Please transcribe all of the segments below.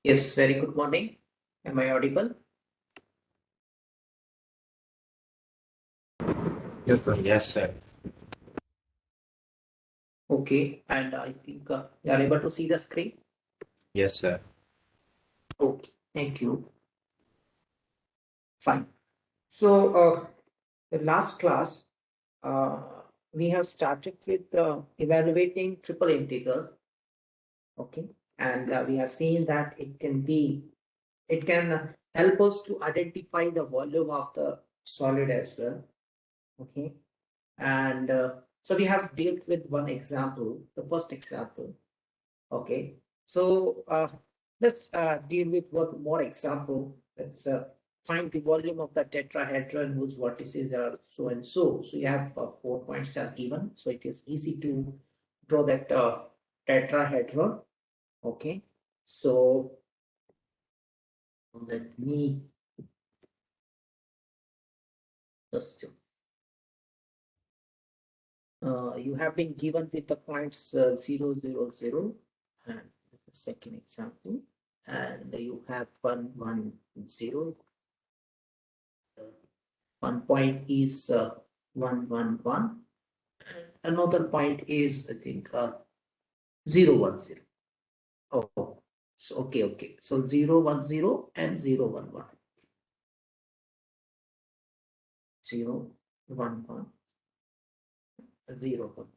Yes, very good morning. Am I audible? Yes, sir. Yes, sir. Okay, and I think you are able to see the screen. Yes, sir. Okay, thank you. Fine. So, the last class, uh, we have started with evaluating triple integral. Okay, and we have seen that it can help us to identify the volume of the solid as well. Okay, and so we have dealt with one example, the first example. Okay, so let's deal with one more example. Let's find the volume of the tetrahedron whose vertices are so and so. So you have 4 points are given. So it is easy to draw that tetrahedron. Okay, so let me just you have been given with the points 0, 0, 0, and the second example, and you have 1, 1, 0. One point is 1, 1, 1. Another point is, I think, 0, 1, 0. Oh, so okay, okay. So 0, 1, 0 and 0, 1, 1. 0, 1, 1, 0, 1.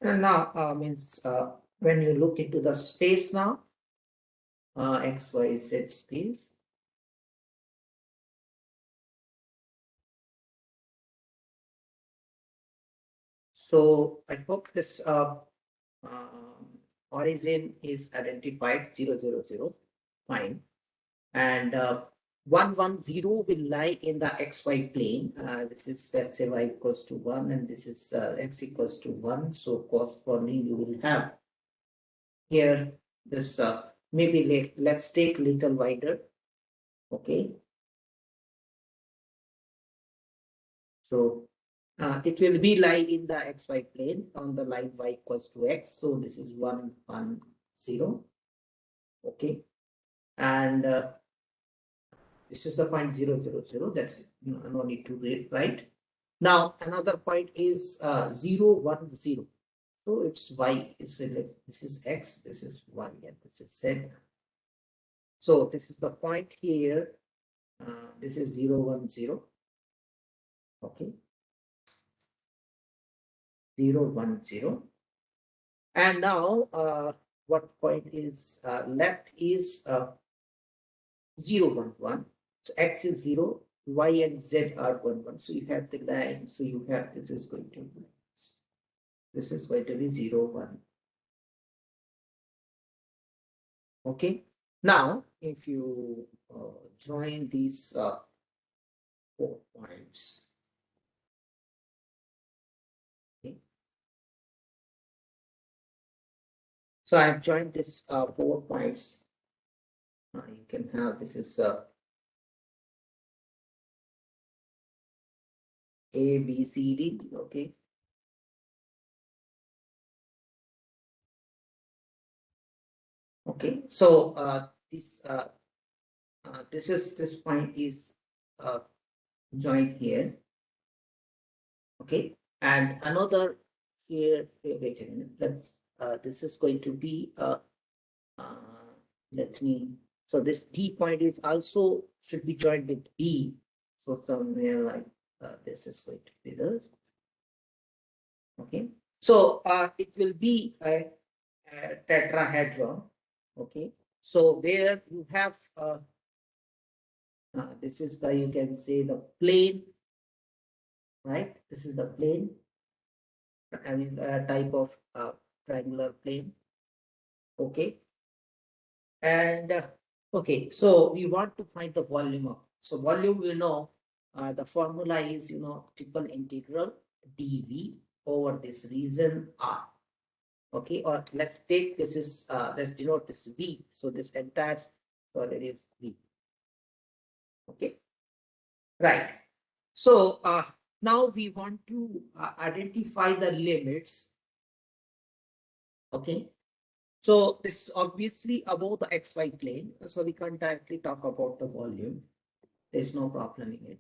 And now means when you look into the space now, X, Y, Z space. So I hope this origin is identified 0, 0, 0. Fine. And 110 will lie in the xy plane. This is, let's say, y equals to 1 and this is x equals to 1. So corresponding you will have here this maybe let's take little wider. Okay, so it will be lie in the xy plane on the line y equals to x. So this is 1, 1, 0. Okay, and this is the point 0, 0, 0. That's it. No need to read, right? Now another point is 0, 1, 0. So it's y. This is x, this is y, and this is z. So this is the point here. This is 0, 1, 0. Okay. 0, 1, 0. And now what point is left is 0, 1, 1. So x is 0, y and z are 1, 1. So you have the line. So you have this is going to be 0, 1. Okay. Now, if you join these 4 points, okay. So I have joined this 4 points. You can have this is A, B, C, D. Okay. Okay. So this point is joined here. Okay. And another here. Wait a minute. This is going to be let me. So this D point is also should be joined with B. So somewhere like this is going to be this. Okay. So it will be a tetrahedron. Okay. So where you have this is the, you can say, the plane, right? This is the plane. I mean a type of triangular plane. Okay. And okay, so we want to find the volume of. So volume we know the formula is triple integral dv over this region R. Okay, or let's take this is let's denote this V. So this entire solid is V. Okay, right. So now we want to identify the limits. Okay, So this is obviously above the XY plane, so we can't directly talk about the volume. There's no problem in it.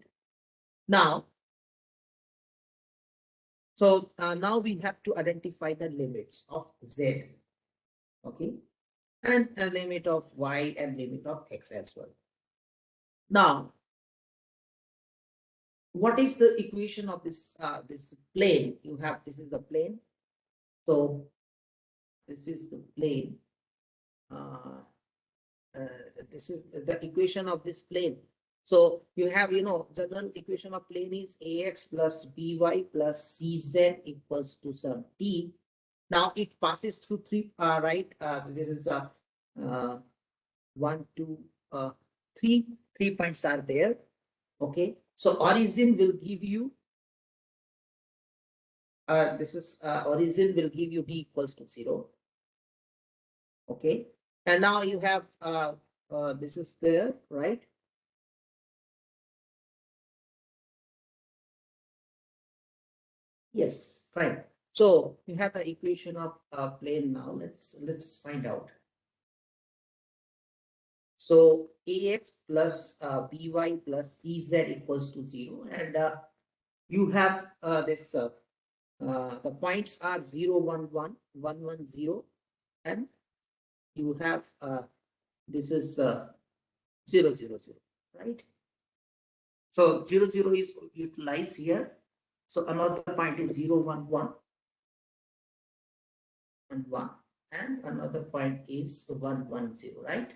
Now, so now we have to identify the limits of Z, okay, and a limit of Y and limit of X as well. Now, what is the equation of this this plane? You have, this is the plane. So this is the plane. Uh, this is the equation of this plane. So you have, general equation of plane is ax plus by plus cz equals to some t. Now it passes through three, right? This is uh, one, two, three. 3 points are there. Okay. So origin will give you, origin will give you d equals to 0. Okay. And now you have, this is there, right? Yes, fine. So you have the equation of plane now. Let's find out. So ax plus by plus cz equals to 0, and you have this. The points are 0, 1, 1, 1, 1, 0, and you have this is 0, 0, 0, right? So 0, 0 is utilized here. So another point is 0, 1, 1. And 1, and another point is 1, 1, 0, right?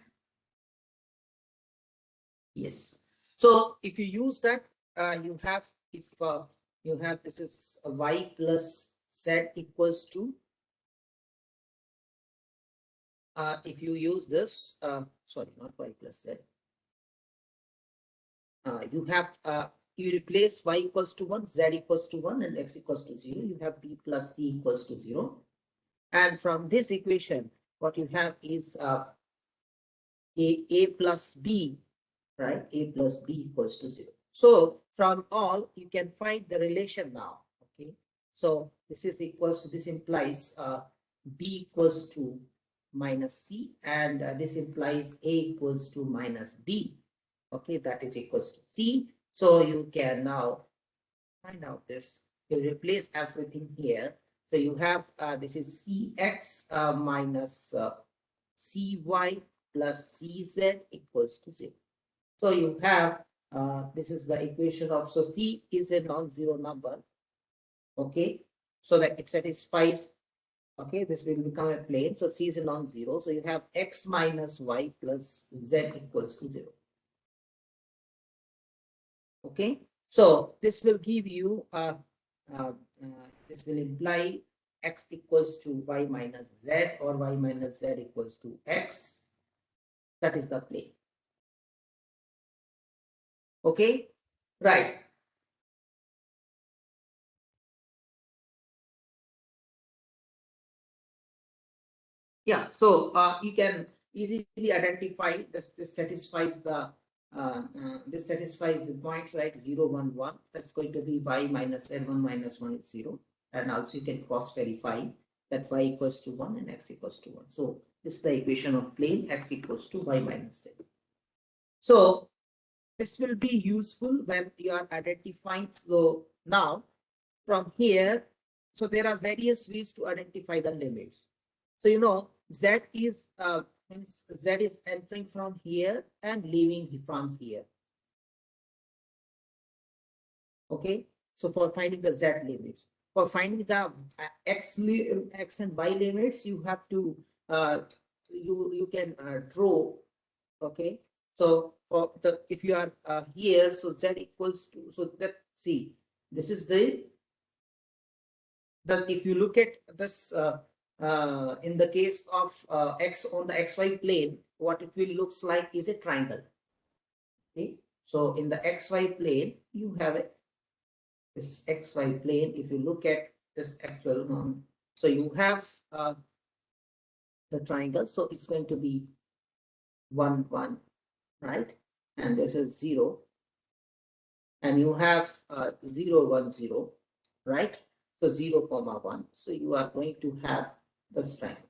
Yes. So if you use that, you have, if you have, this is a y plus z equals to, if you use this, sorry, not y plus z, you have, you replace y equals to 1, z equals to 1, and x equals to 0. You have b plus c equals to 0. And from this equation, what you have is a plus b, right? A plus b equals to 0. So from all, you can find the relation now. Okay. So this is equals to, this implies b equals to minus c, and this implies a equals to minus b. Okay, that is equals to c. So you can now find out this. You replace everything here. So you have, this is cx minus cy plus cz equals to 0. So you have, this is the equation of, so C is a non-zero number. Okay. So that it satisfies, okay, this will become a plane. So C is a non-zero. So you have x minus y plus z equals to 0. Okay. So this will give you, this will imply x equals to y minus z, or y minus z equals to x. That is the plane. Okay. Right. Yeah, so you can easily identify this. This satisfies the points like 0, 1, 1. That's going to be y minus n1 minus 1 is 0. And also you can cross verify that y equals to 1 and x equals to 1. So this is the equation of plane x equals to y minus n. So this will be useful when you are identifying. So now from here, so there are various ways to identify the limits. So z is means z is entering from here and leaving from here. Okay, so for finding the z limits, for finding the x and y limits, you have to you can draw. Okay, so for the, if you are here, so z equals to, so that, see, this is the if you look at this in the case of x on the xy plane, what it will looks like is a triangle. Okay, so in the xy plane, you have this xy plane. If you look at this actual one, so you have the triangle. So it's going to be 1, 1, right? And this is 0, and you have 0, 1, 0, right? So 0, comma 1. So you are going to have this triangle.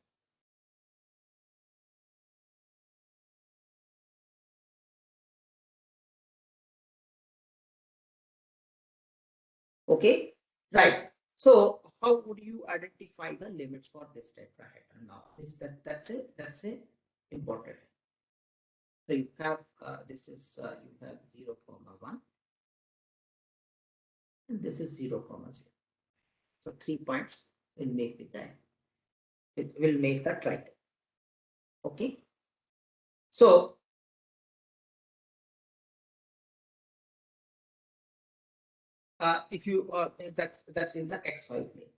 Okay, right. So how would you identify the limits for this tetrahedron now? That's it important. So you have this is you have 0, 1 and this is 0, 0. So 3 points will make with that. It will make that right. Okay. So if you that's in the xy plane.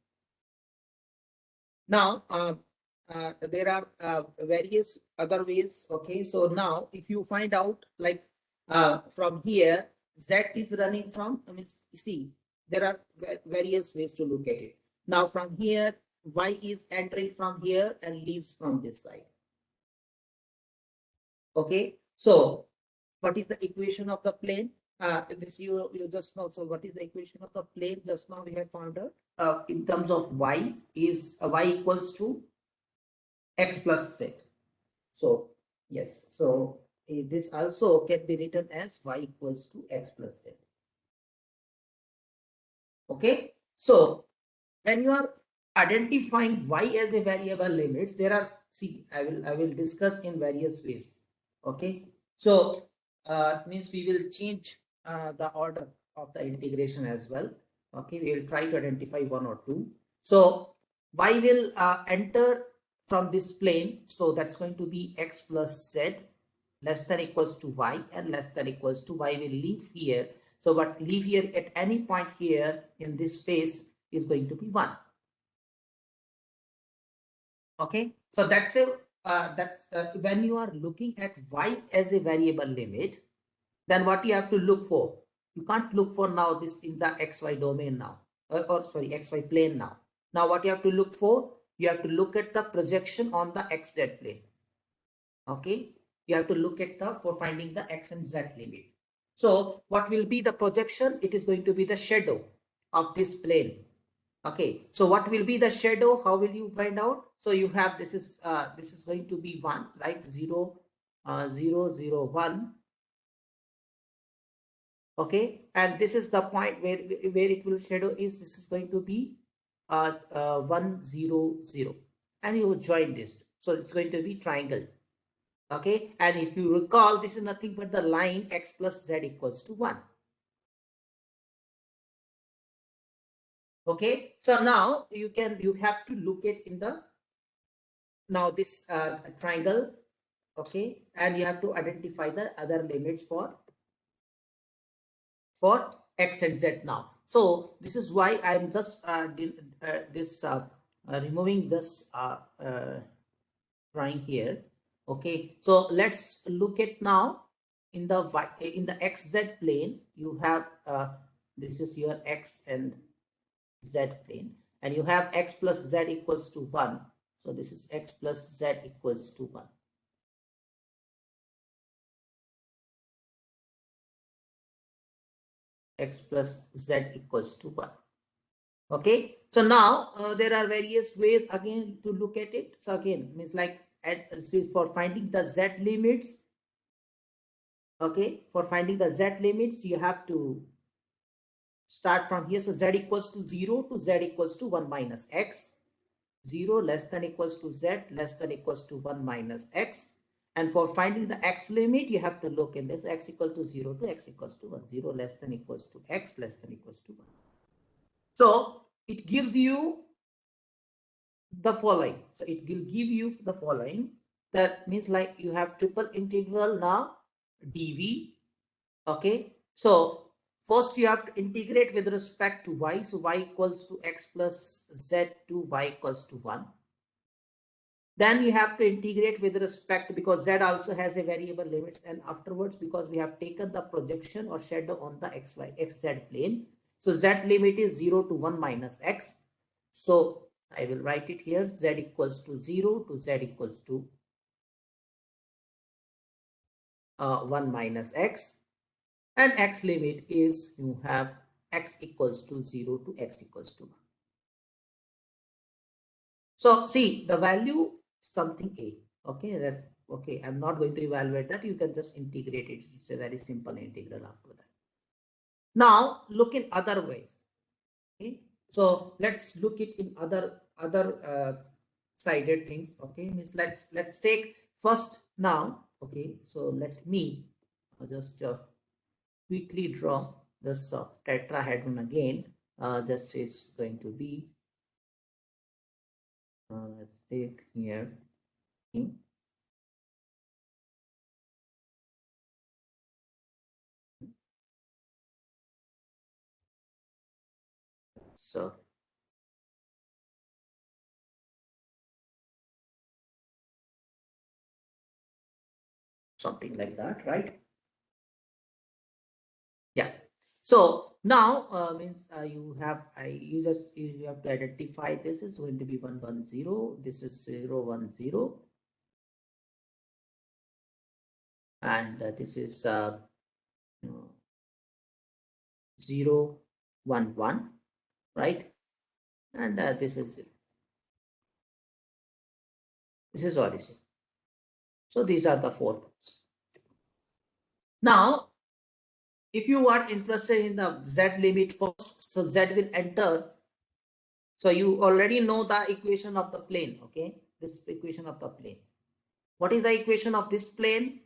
Now there are various other ways. Okay, so now if you find out like from here z is running from, I mean, see, there are various ways to look at it. Now from here y is entering from here and leaves from this side. Okay, so what is the equation of the plane? This you just know. So what is the equation of the plane? Just now we have found out in terms of y is y equals to x plus z. So yes, so this also can be written as y equals to x plus z. Okay, so when you are identifying y as a variable limits, there are, see, I will discuss in various ways. Okay, so means we will change the order of the integration as well. Okay, we will try to identify one or two. So y will enter from this plane, so that's going to be x plus z less than equals to y and less than equals to y will leave here. So what leave here at any point here in this space is going to be 1. Okay, so that's a when you are looking at y as a variable limit, then what you have to look for, you can't look for now this in the xy domain now, or sorry, xy plane now. Now what you have to look for, you have to look at the projection on the xz plane. Okay, you have to look at the for finding the x and z limit. So what will be the projection? It is going to be the shadow of this plane. Okay, so what will be the shadow? How will you find out? So you have this is going to be 1, right? 0, 0, 0, 1. Okay, and this is the point where it will shadow is, this is going to be 1, 0, 0, and you join this, so it's going to be triangle. Okay, and if you recall, this is nothing but the line x plus z equals to 1. Okay, so now you have to look at in the now this triangle. Okay, and you have to identify the other limits for x and z now. So this is why I'm just removing this drawing here. Okay, so let's look at now in the xz plane. You have this is your x and z plane, and you have x plus z equals to 1. So this is x plus z equals to 1. X plus z equals to 1. Okay, so now there are various ways again to look at it. So again means like for finding the z limits. Okay, for finding the z limits, you have to start from here. So z equals to 0 to z equals to 1 minus x. 0 less than equals to z less than equals to 1 minus x. And for finding the x limit, you have to look in this x equal to 0 to x equals to 1. 0 less than equals to x less than equals to 1. So it gives you the following. So it will give you the following. That means like you have triple integral now dv. Okay, so first you have to integrate with respect to y. So y equals to x plus z to y equals to 1. Then you have to integrate with respect, because z also has a variable limits, and afterwards because we have taken the projection or shadow on the xz plane, so z limit is 0 to 1 minus x. So I will write it here, z equals to 0 to z equals to 1 minus x, and x limit is you have x equals to 0 to x equals to 1. So see the value something a. Okay, that's okay. I'm not going to evaluate that. You can just integrate it. It's a very simple integral after that. Now look in other ways. Okay, so let's look it in other sided things. Okay, means let's take first now. Okay, so let me just quickly draw this tetrahedron again. This is going to be let's take here. So something like that, right? Yeah. So now means you have you have to identify this is going to be 110. This is 010, and this is 011, right? And this is origin. So these are the 4 points. Now, if you are interested in the z limit first, so z will enter. So you already know the equation of the plane, okay? This equation of the plane. What is the equation of this plane?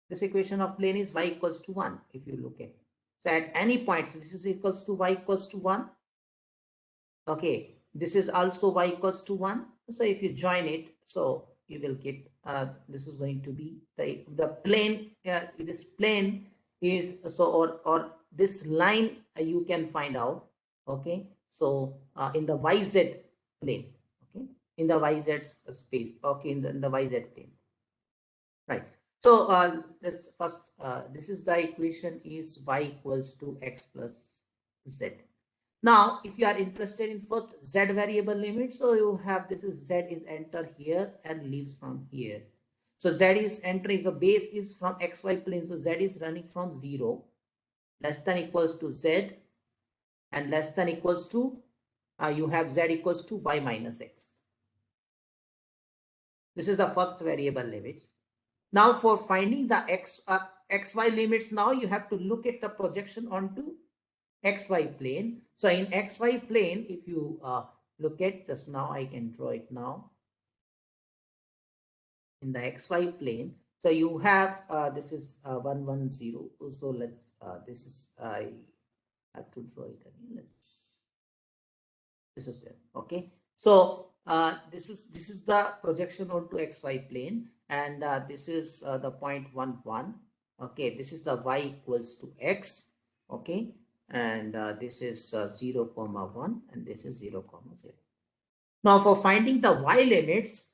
This equation of plane is y equals to 1, if you look at. So at any point, so this is equals to y equals to 1. Okay, this is also y equals to 1. So if you join it, so you will get, this is going to be the plane, this plane is, so or this line you can find out. Okay, so in the YZ plane, okay, in the YZ space, okay, in the YZ plane. Right. So this first, this is the equation is y equals to x plus z. Now, if you are interested in first z variable limit, so you have this is z is enter here and leaves from here. So z is entering, the base is from xy plane. So z is running from 0 less than equals to z and less than equals to, you have z equals to y minus x. This is the first variable limit. Now for finding the xy limits, now you have to look at the projection onto xy plane. So in xy plane, if you look at, just now I can draw it now. In the xy plane, so you have this is 110. So let's this is I have to draw it again. This is there. Okay, so this is the projection onto xy plane, and this is the point 1 1. Okay, this is the y equals to x. Okay, and this is 0 comma 1, and this is 0 comma 0. Now for finding the y limits,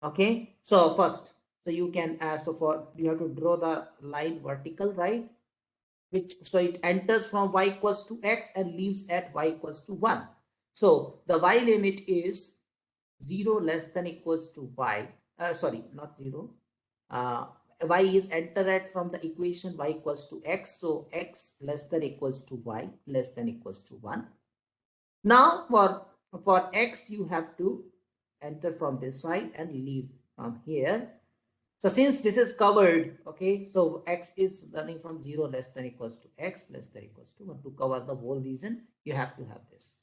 okay, so first, so you can so for you have to draw the line vertical, right? Which, so it enters from y equals to x and leaves at y equals to 1. So the y limit is 0 less than equals to y. Sorry, not 0. Y is entered at from the equation y equals to x. So x less than equals to y less than equals to 1. Now for x, you have to enter from this side and leave from here. So since this is covered, okay, so x is running from 0 less than equals to x less than equals to 1. To cover the whole region, you have to have this.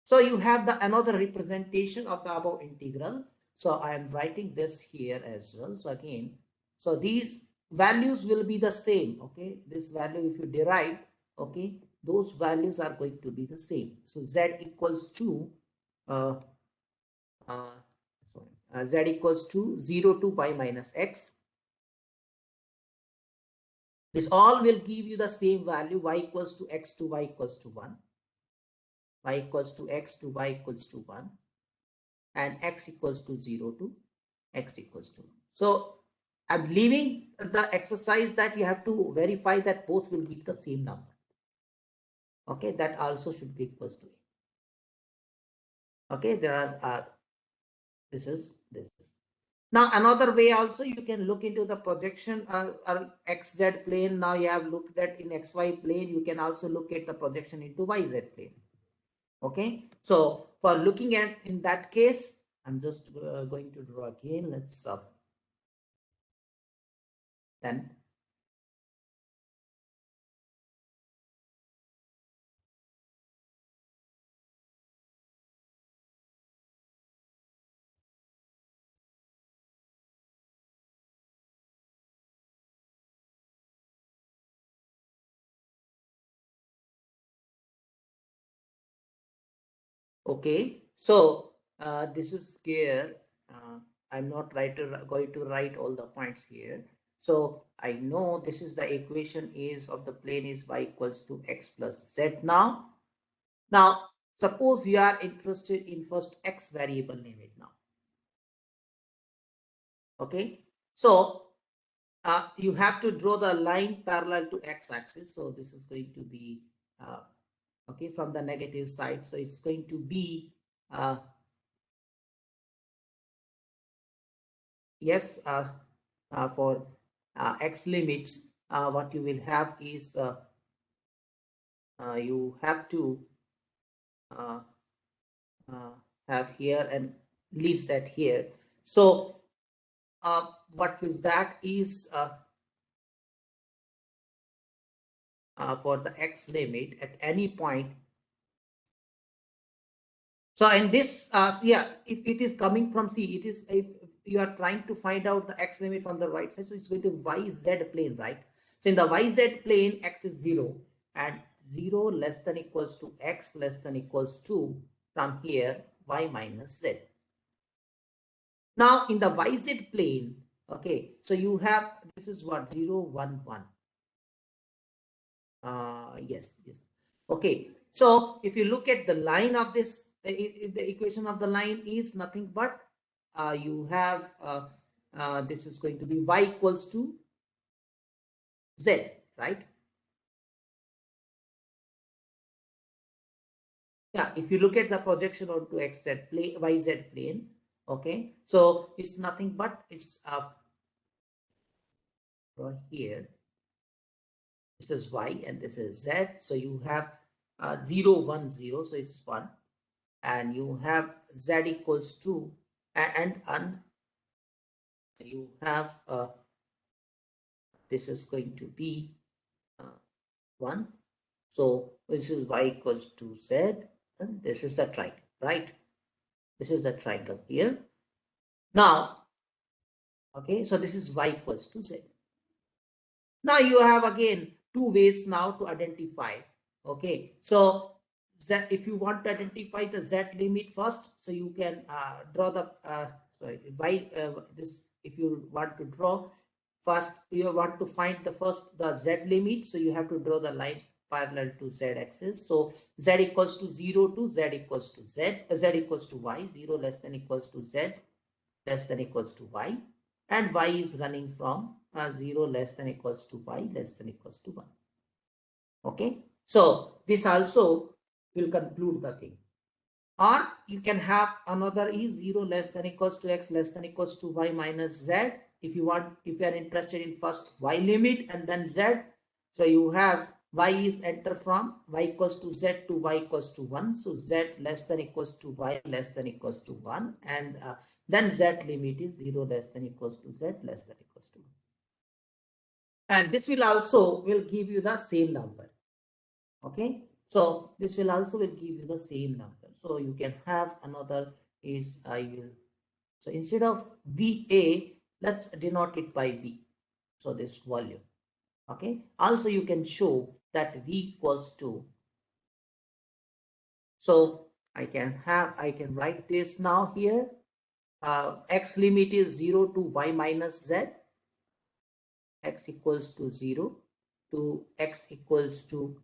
So you have the another representation of the above integral. So I am writing this here as well. So again, so these values will be the same. Okay, this value if you derive, okay, those values are going to be the same. So z equals to uh, uh, z equals to 0 to y minus x. This all will give you the same value, y equals to x to y equals to 1, y equals to x to y equals to 1, and x equals to 0 to x equals to 1. So I'm leaving the exercise that you have to verify that both will give the same number. Okay, that also should be equals to a. Okay, there are this is this. Now another way also you can look into the projection xz plane. Now you have looked at in xy plane, you can also look at the projection into yz plane. Okay, so for looking at in that case, I'm just going to draw again. Let's then Okay, so this is here. I'm not going to write all the points here. So I know this is the equation is of the plane is y equals to x plus z now. Now, suppose you are interested in first x variable limit now. Okay, so you have to draw the line parallel to x axis. So this is going to be okay from the negative side. So it's going to be yes for x limits. What you will have is you have to uh, have here and leave set here. So what is that is for the x limit at any point. So in this, yeah, if it is coming from C, it is if you are trying to find out the x limit from the right side, so it's going to yz plane, right? So in the yz plane, x is 0 and 0 less than equals to x less than equals to from here y minus z. Now in the yz plane, okay, so you have this is what 0 1 1. Yes. Okay, so if you look at the line of this, the equation of the line is nothing but you have this is going to be y equals to z, right? Yeah, if you look at the projection onto xz plane, yz plane, okay, so it's nothing but it's right here. This is y and this is z. So you have 0 1 0, so it's 1, and you have z equals to and you have this is going to be 1. So this is y equals to z, and this is the triangle, right? This is the triangle here. Now, okay, so this is y equals to z. Now you have again two ways now to identify. Okay, so z, if you want to identify the z limit first, so you can draw the sorry y this if you want to draw first, you want to find the first the z limit, so you have to draw the line parallel to z axis. So z equals to 0 to z equals to z equals to y, 0 less than equals to z less than equals to y, and y is running from 0 less than equals to y less than equals to 1. Okay, so this also will conclude the thing. Or you can have another is 0 less than equals to x less than equals to y minus z. If you want, if you are interested in first y limit and then z, so you have y is enter from y equals to z to y equals to 1. So z less than equals to y less than equals to 1, and then z limit is 0 less than equals to z less than equals to 1. And this will also will give you the same number. Okay, so this will also will give you the same number. So you can have another is I will, so instead of VA, let's denote it by V. So this volume. Okay, also you can show that V equals to, so I can write this now here. X limit is 0 to y minus z, x equals to 0 to x equals to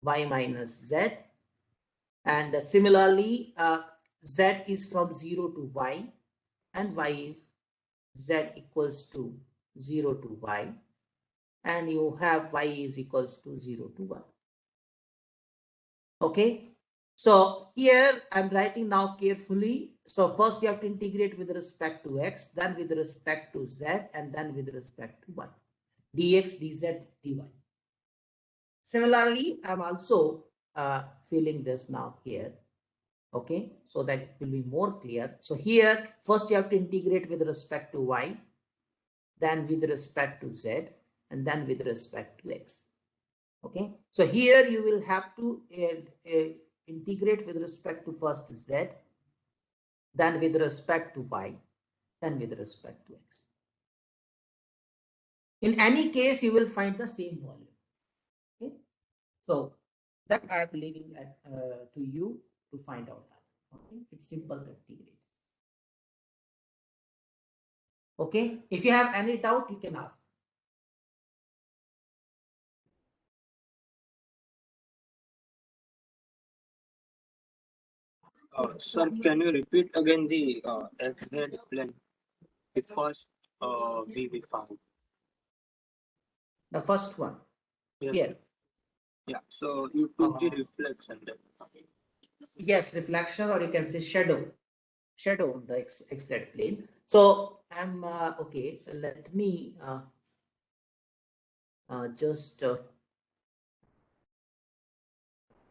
y minus z. And similarly, z is from 0 to y, and y is z equals to 0 to y, and you have y is equals to 0 to 1. Okay, so here I'm writing now carefully. So first you have to integrate with respect to x, then with respect to z, and then with respect to y. Dx, dz, dy. Similarly, I'm also filling this now here. Okay, so that it will be more clear. So here first you have to integrate with respect to y, then with respect to z, and then with respect to x. Okay, so here you will have to integrate with respect to first z, then with respect to y, then with respect to x. In any case, you will find the same volume. Okay, so that I am leaving to you to find out that. Okay, it's simple rectigrade. Okay, if you have any doubt, you can ask. Sir, can you repeat again the XZ plane? The first we found. The first one Yes. here. Yeah. So you took the Uh, reflection then. yes, reflection, or you can say shadow on the XZ plane. So I'm okay. Let me just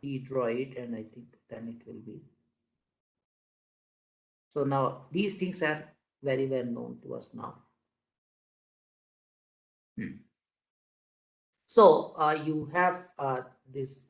redraw it, and I think then it will be. So now these things are very well known to us now. So you have this.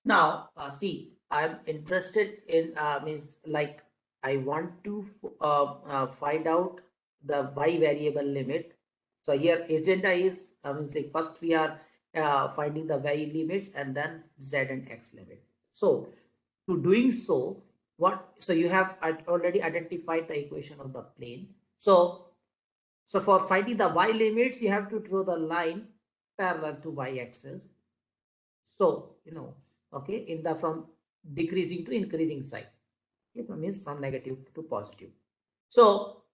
Now, see, I'm interested in means like I want to find out the y variable limit. So here agenda is means like first we are finding the y limits and then z and x limit. So to doing so, so you have already identified the equation of the plane. So for finding the y limits, you have to draw the line parallel to y axis. So, okay, in the from decreasing to increasing side, it means from negative to positive. So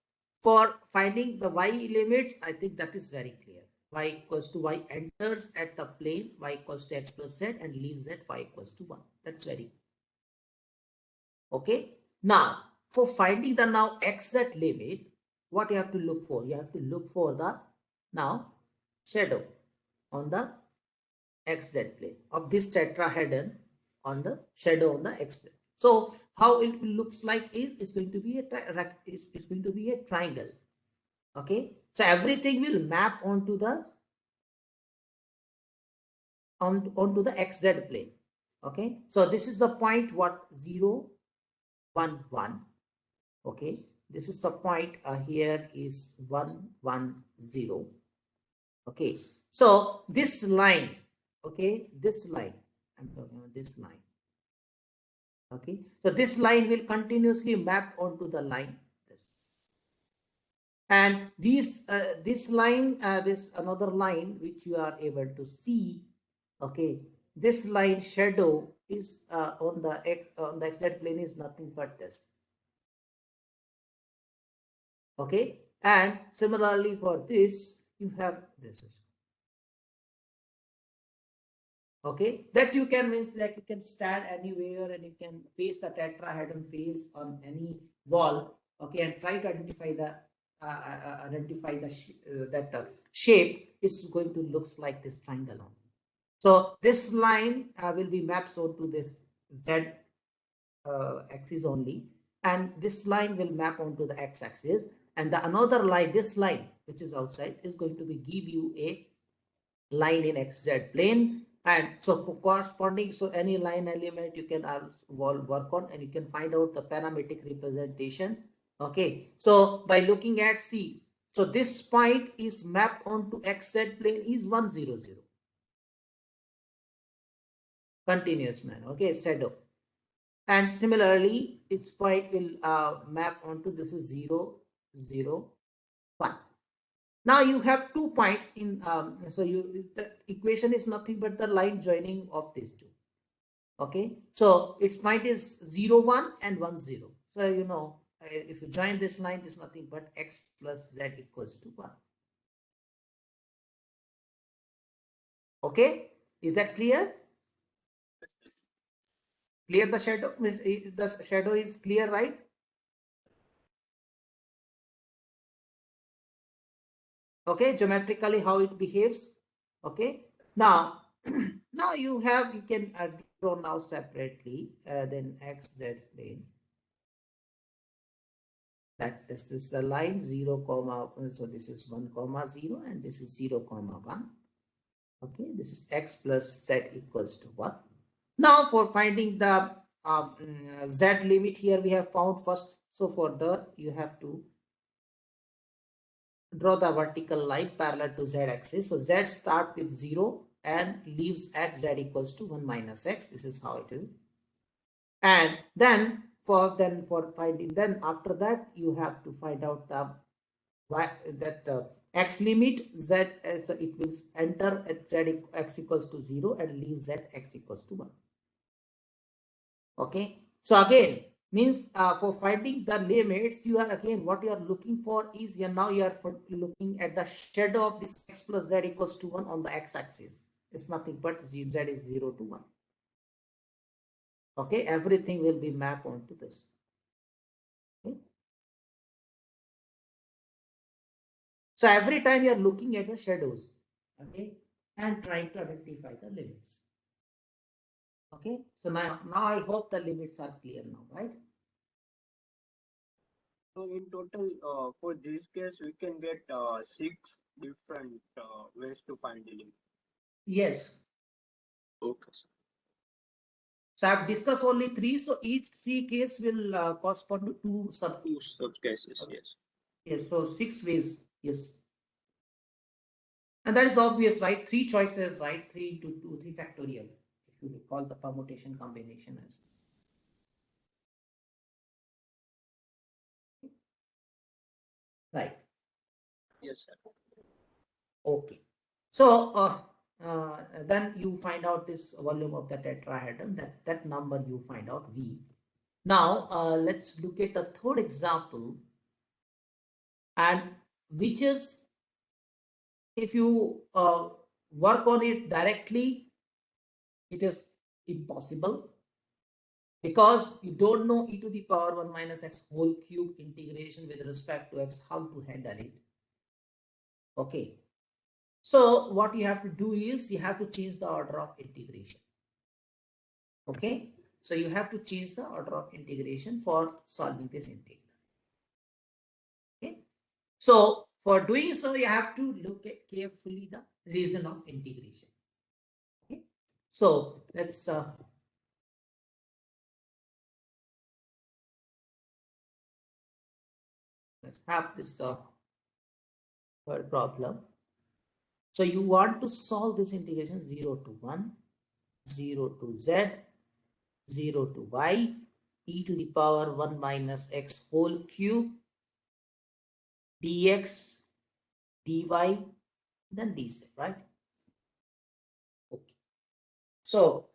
for finding the y limits, I think that is very clear. Y equals to y enters at the plane, y equals to x plus z and leaves at y equals to 1. That's very okay. Now for finding the now xz limit, what you have to look for? You have to look for the now shadow on the xz plane of this tetrahedron on the shadow on the xz. So how it looks like is it's going to be it's going to be a triangle. Okay, so everything will map onto the onto the xz plane. Okay, so this is the point what 0 1 1. Okay, this is the point here is 1 1 0. Okay, so this line, okay, this line, I'm talking about this line. Okay, so this line will continuously map onto the line, and this line, this another line which you are able to see. Okay, this line shadow is on the xz plane is nothing but this. Okay, and similarly for this you have this. Okay, that you can means like you can stand anywhere and you can face the tetrahedron face on any wall. Okay, and try to identify the shape is going to looks like this triangle on. So this line will be mapped onto this z axis only, and this line will map onto the x axis, and the another line, this line which is outside, is going to be give you a line in xz plane. And so corresponding, so any line element you can work on, and you can find out the parametric representation. Okay, so by looking at C, so this point is mapped onto xz plane is 1 0 0 continuous manner. Okay, shadow, and similarly its point will map onto this is 0 0 1. Now you have 2 points in so the equation is nothing but the line joining of these two. Okay, so its point is 0 1 and 1 0. So if you join this line, it is nothing but x plus z equals to 1. Okay, is that clear? Clear the shadow? The shadow is clear, right? Okay, geometrically how it behaves. Okay, now Now you can draw now separately, then XZ plane. That this is the line 0 comma, so this is 1 comma 0 and this is 0 comma 1. Okay, this is x plus z equals to 1. Now for finding the z limit, here we have found first. So for that you have to draw the vertical line parallel to z axis. So z start with 0 and leaves at z equals to 1 minus x. This is how it is. And then for finding, then after that you have to find out the x limit z, so it will enter at z x equals to 0 and leave z x equals to 1. Okay, so again means for finding the limits, you are again what you are looking for is now you are looking at the shadow of this x plus z equals to 1 on the x axis. It's nothing but z is 0 to 1. Okay, everything will be mapped onto this. Okay. So every time you are looking at the shadows, okay, and trying to identify the limits. Okay, so now I hope the limits are clear now, right? So in total, for this case, we can get 6 different ways to find the limit. Yes. Okay, sir. So I've discussed only 3. So each 3 case will correspond to 2 sub. 2 subcases, yes. Yes. So 6 ways. Yes. And that is obvious, right? 3 choices, right? 3 into 2, 3 factorial. If you call the permutation combination as. Right. Yes, sir. Okay. So then you find out this volume of the tetrahedron. That number you find out V. Now let's look at the third example, and which is, if you work on it directly, it is impossible because you don't know e to the power 1 minus x whole cube integration with respect to x, how to handle it. Okay. So what you have to do is you have to change the order of integration. Okay. So you have to change the order of integration for solving this integral. Okay. So for doing so, you have to look at carefully the reason of integration. Okay. So let's have this third problem. So you want to solve this integration 0 to 1, 0 to z, 0 to y, e to the power 1 minus x whole cube, dx, dy, then dz, right? Okay. So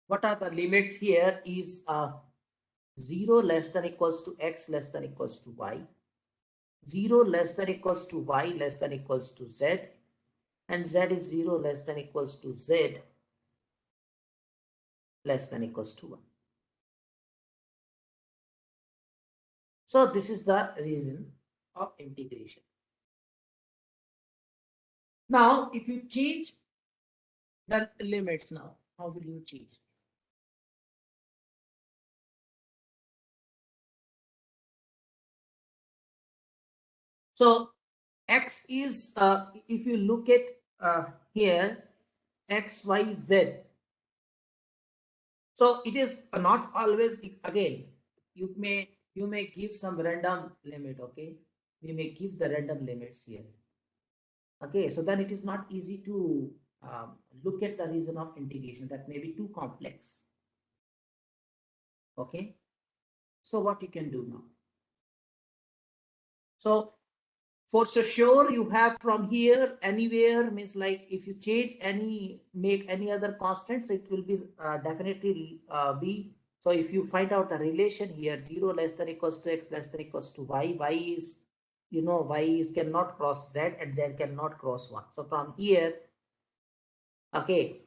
what are the limits here is 0 less than equals to x less than equals to y, 0 less than equals to y less than equals to z, and z is 0 less than equals to z less than equals to 1. So this is the reason of integration. Now, if you change the limits now, how will you change? So x is, if you look at here, x, y, z. So it is not always, again, you may give some random limit, okay? We may give the random limits here. Okay, so then it is not easy to look at the reason of integration. That may be too complex. Okay, so what you can do now? So for sure you have from here anywhere, means like if you change make any other constants, it will be definitely be. So if you find out the relation here, 0 less than equals to x less than equals to y, y is, y is cannot cross z and z cannot cross 1. So from here, okay,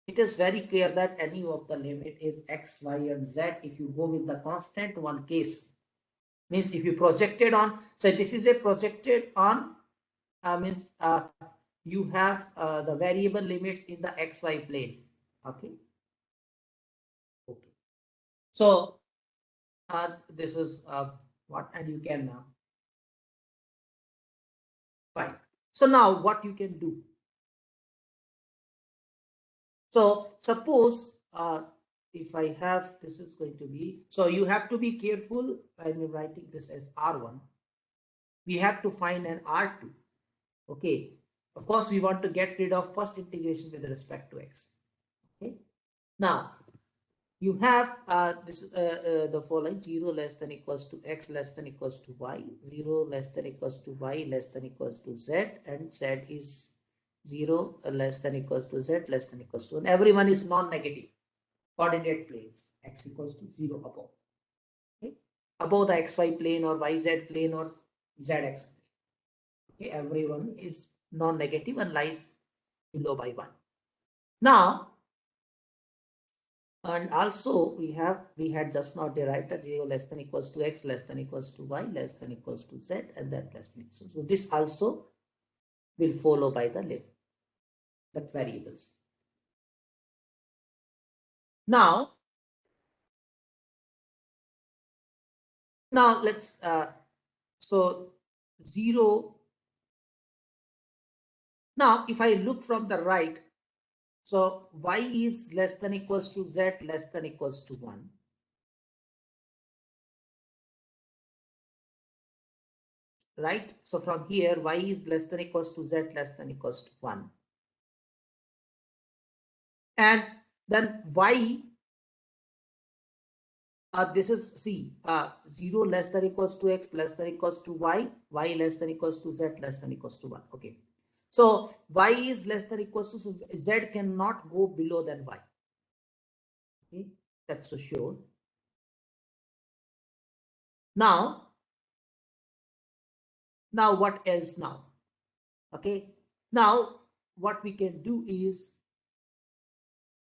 it is very clear that any of the limit is x, y, and z. If you go with the constant one case, means if you projected on, so this is a projected on, means you have the variable limits in the xy plane. Okay. Okay. So this is what, and you can fine. So now what you can do. So suppose if I have, this is going to be, so you have to be careful. I'm writing this as R1. We have to find an R2. Okay. Of course, we want to get rid of first integration with respect to x. Okay. Now you have the following: 0 less than equals to x less than equals to y, 0 less than equals to y less than equals to z, and z is 0 less than equals to z less than equals to 1. Everyone is non-negative coordinate planes, x equals to 0 above. Okay? Above the xy plane or yz plane or zx. Okay? Everyone is non-negative and lies below by 1. Now, and also we had just now derived that 0 less than equals to x less than equals to y less than equals to z and then less than equals to. So this also will follow by the limit, that variables. Now let's so 0. Now if I look from the right, so y is less than equals to z less than equals to 1. Right? So from here, y is less than equals to z less than equals to 1. And then y, this is, see, 0 less than equals to x less than equals to y, y less than equals to z less than equals to 1. Okay. So y is less than equals to, so z cannot go below than y. Okay. That's for sure. Now what else now? Okay. Now what we can do is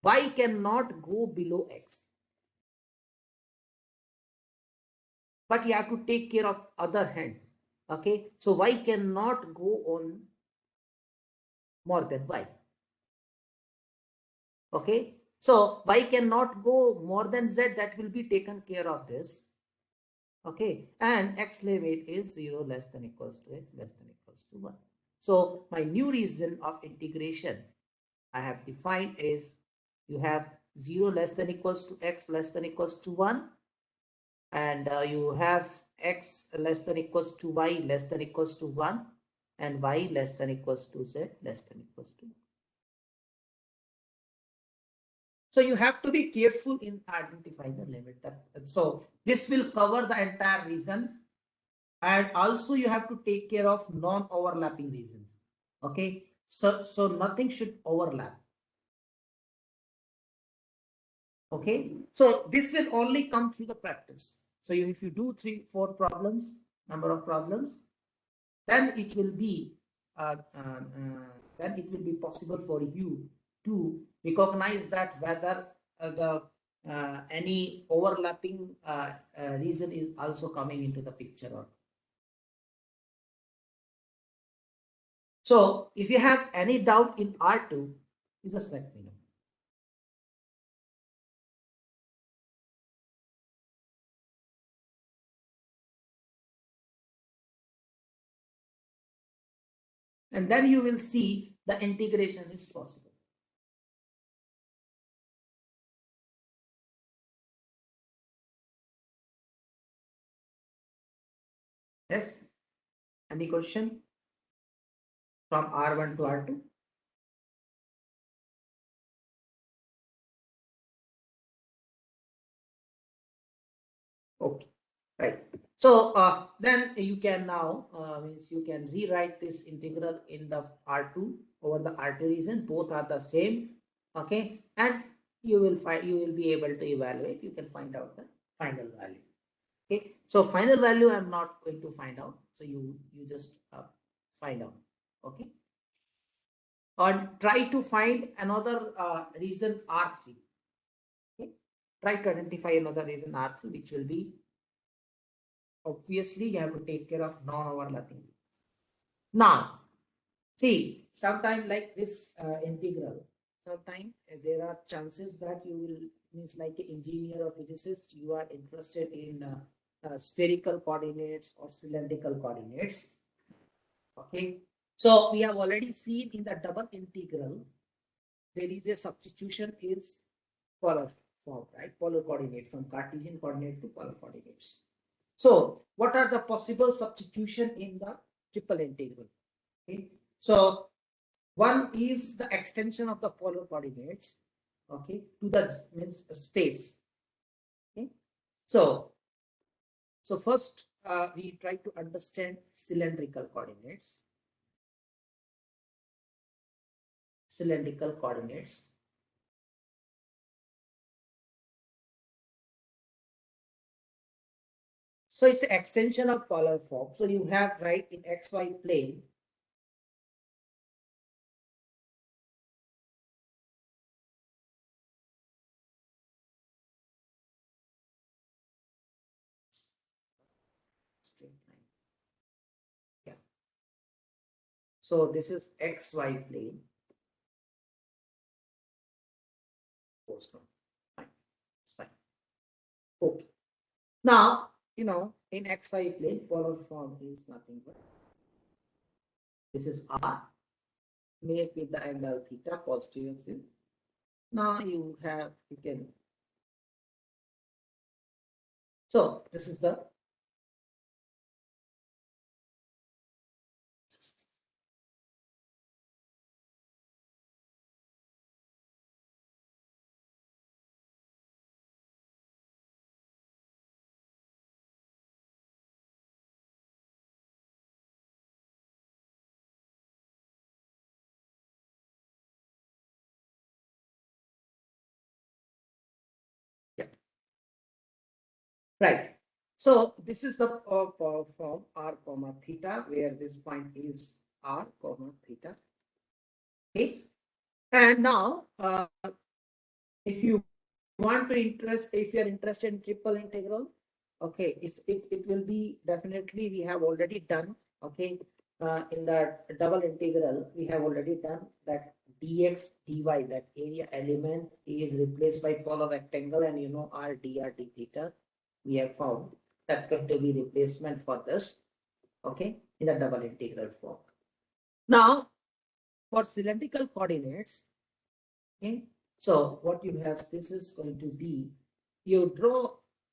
y cannot go below x. But you have to take care of other hand. Okay. So y cannot go on more than y. Okay. So y cannot go more than z, that will be taken care of this. Okay. And x limit is 0 less than equals to x less than equals to 1. So my new reason of integration I have defined is you have 0 less than equals to x less than equals to 1. And you have x less than equals to y less than equals to 1 and y less than equals to z less than equals to 1. So you have to be careful in identifying the limit. So this will cover the entire region, and also you have to take care of non-overlapping regions. Okay, so nothing should overlap. Okay, so this will only come through the practice. So if you do 3-4 problems, number of problems, then it will be possible for you to recognize that whether the any overlapping reason is also coming into the picture or not. So if you have any doubt in R2, you just let me know. And then you will see the integration is possible. Yes? Any question from R1 to R2? Okay, right. So then you can now means you can rewrite this integral in the R2 over the R2 region. Both are the same. Okay, and you will be able to evaluate. You can find out the final value. Okay, so final value I'm not going to find out. So you just find out. Okay, or try to find another reason R3. Okay, try to identify another reason R3, which will be, obviously you have to take care of non-overlapping. Now See, sometime like this integral, sometime there are chances that you will, means like an engineer or physicist, you are interested in spherical coordinates or cylindrical coordinates. Okay, so we have already seen in the double integral, there is a substitution is polar form, right? Polar coordinate, from Cartesian coordinate to polar coordinates. So what are the possible substitution in the triple integral? Okay, so one is the extension of the polar coordinates, okay, to the means space. Okay, so first we try to understand cylindrical coordinates. Cylindrical coordinates. So it's an extension of polar form. So you have, right, in XY plane, straight line. Yeah. So this is XY plane. Fine. It's fine. Okay. Now, you know, in XY plane, polar form is nothing but this is R, make with the angle theta, positive axis. Now you can. So this is the right. So this is the form R comma theta, where this point is R comma theta. Okay. And now, if you if you are interested in triple integral, okay, it will be definitely, we have already done, okay, in the double integral, we have already done that dx dy, that area element is replaced by polar rectangle, and you know r dr d theta we have found, that's going to be replacement for this, okay, in the double integral form. Now for cylindrical coordinates, okay, so what you have, this is going to be, you draw,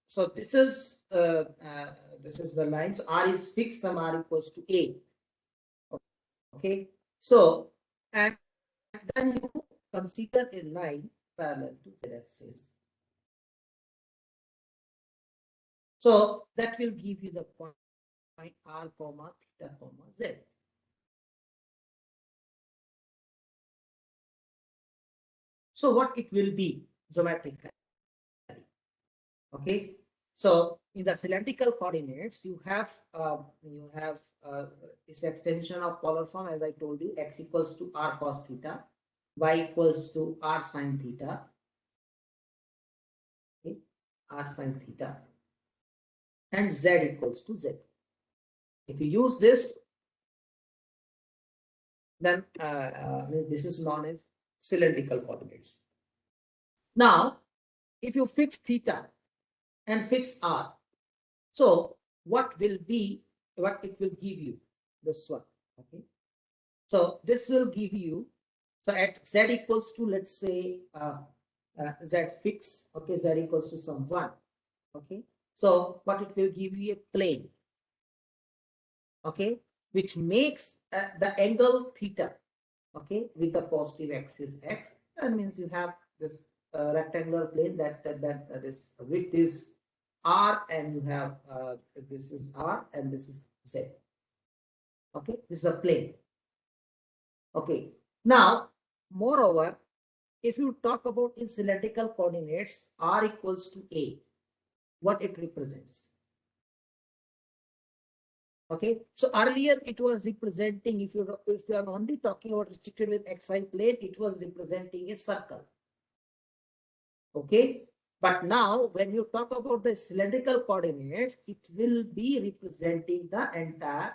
so this is the lines, r is fixed, some r equals to a, okay, so and then you consider a line parallel to z axis, so that will give you the point r comma theta comma z. So what it will be geometrically, okay, so in the cylindrical coordinates, you have this extension of polar form, as I told you, x equals to r cos theta, y equals to r sin theta, okay, r sin theta, and z equals to z. If you use this, then this is known as cylindrical coordinates. Now, if you fix theta and fix r, so what it will give you, this one, okay, so this will give you, so at z equals to, let's say z fix, okay, z equals to some 1, okay, so what it will give you, a plane, okay, which makes the angle theta, okay, with the positive axis x. That means you have this rectangular plane that this width is r, and you have this is r and this is z. Okay, this is a plane. Okay, now moreover, if you talk about in cylindrical coordinates, r equals to a, what it represents. Okay, so earlier it was representing, if you are only talking about restricted with xy plane, it was representing a circle. Okay, but now when you talk about the cylindrical coordinates, it will be representing the entire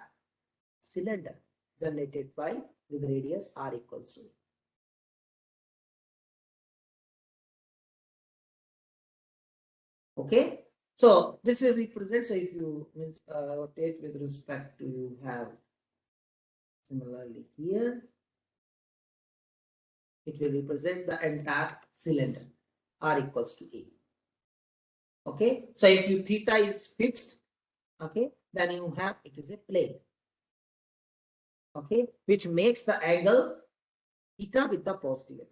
cylinder. generated by with radius r equals to. Okay, so this will represent. So if you rotate with respect to, you have similarly here, it will represent the entire cylinder r equals to a. Okay, so if you theta is fixed, okay, then you have it is a plane. Okay, which makes the angle theta with the positive x.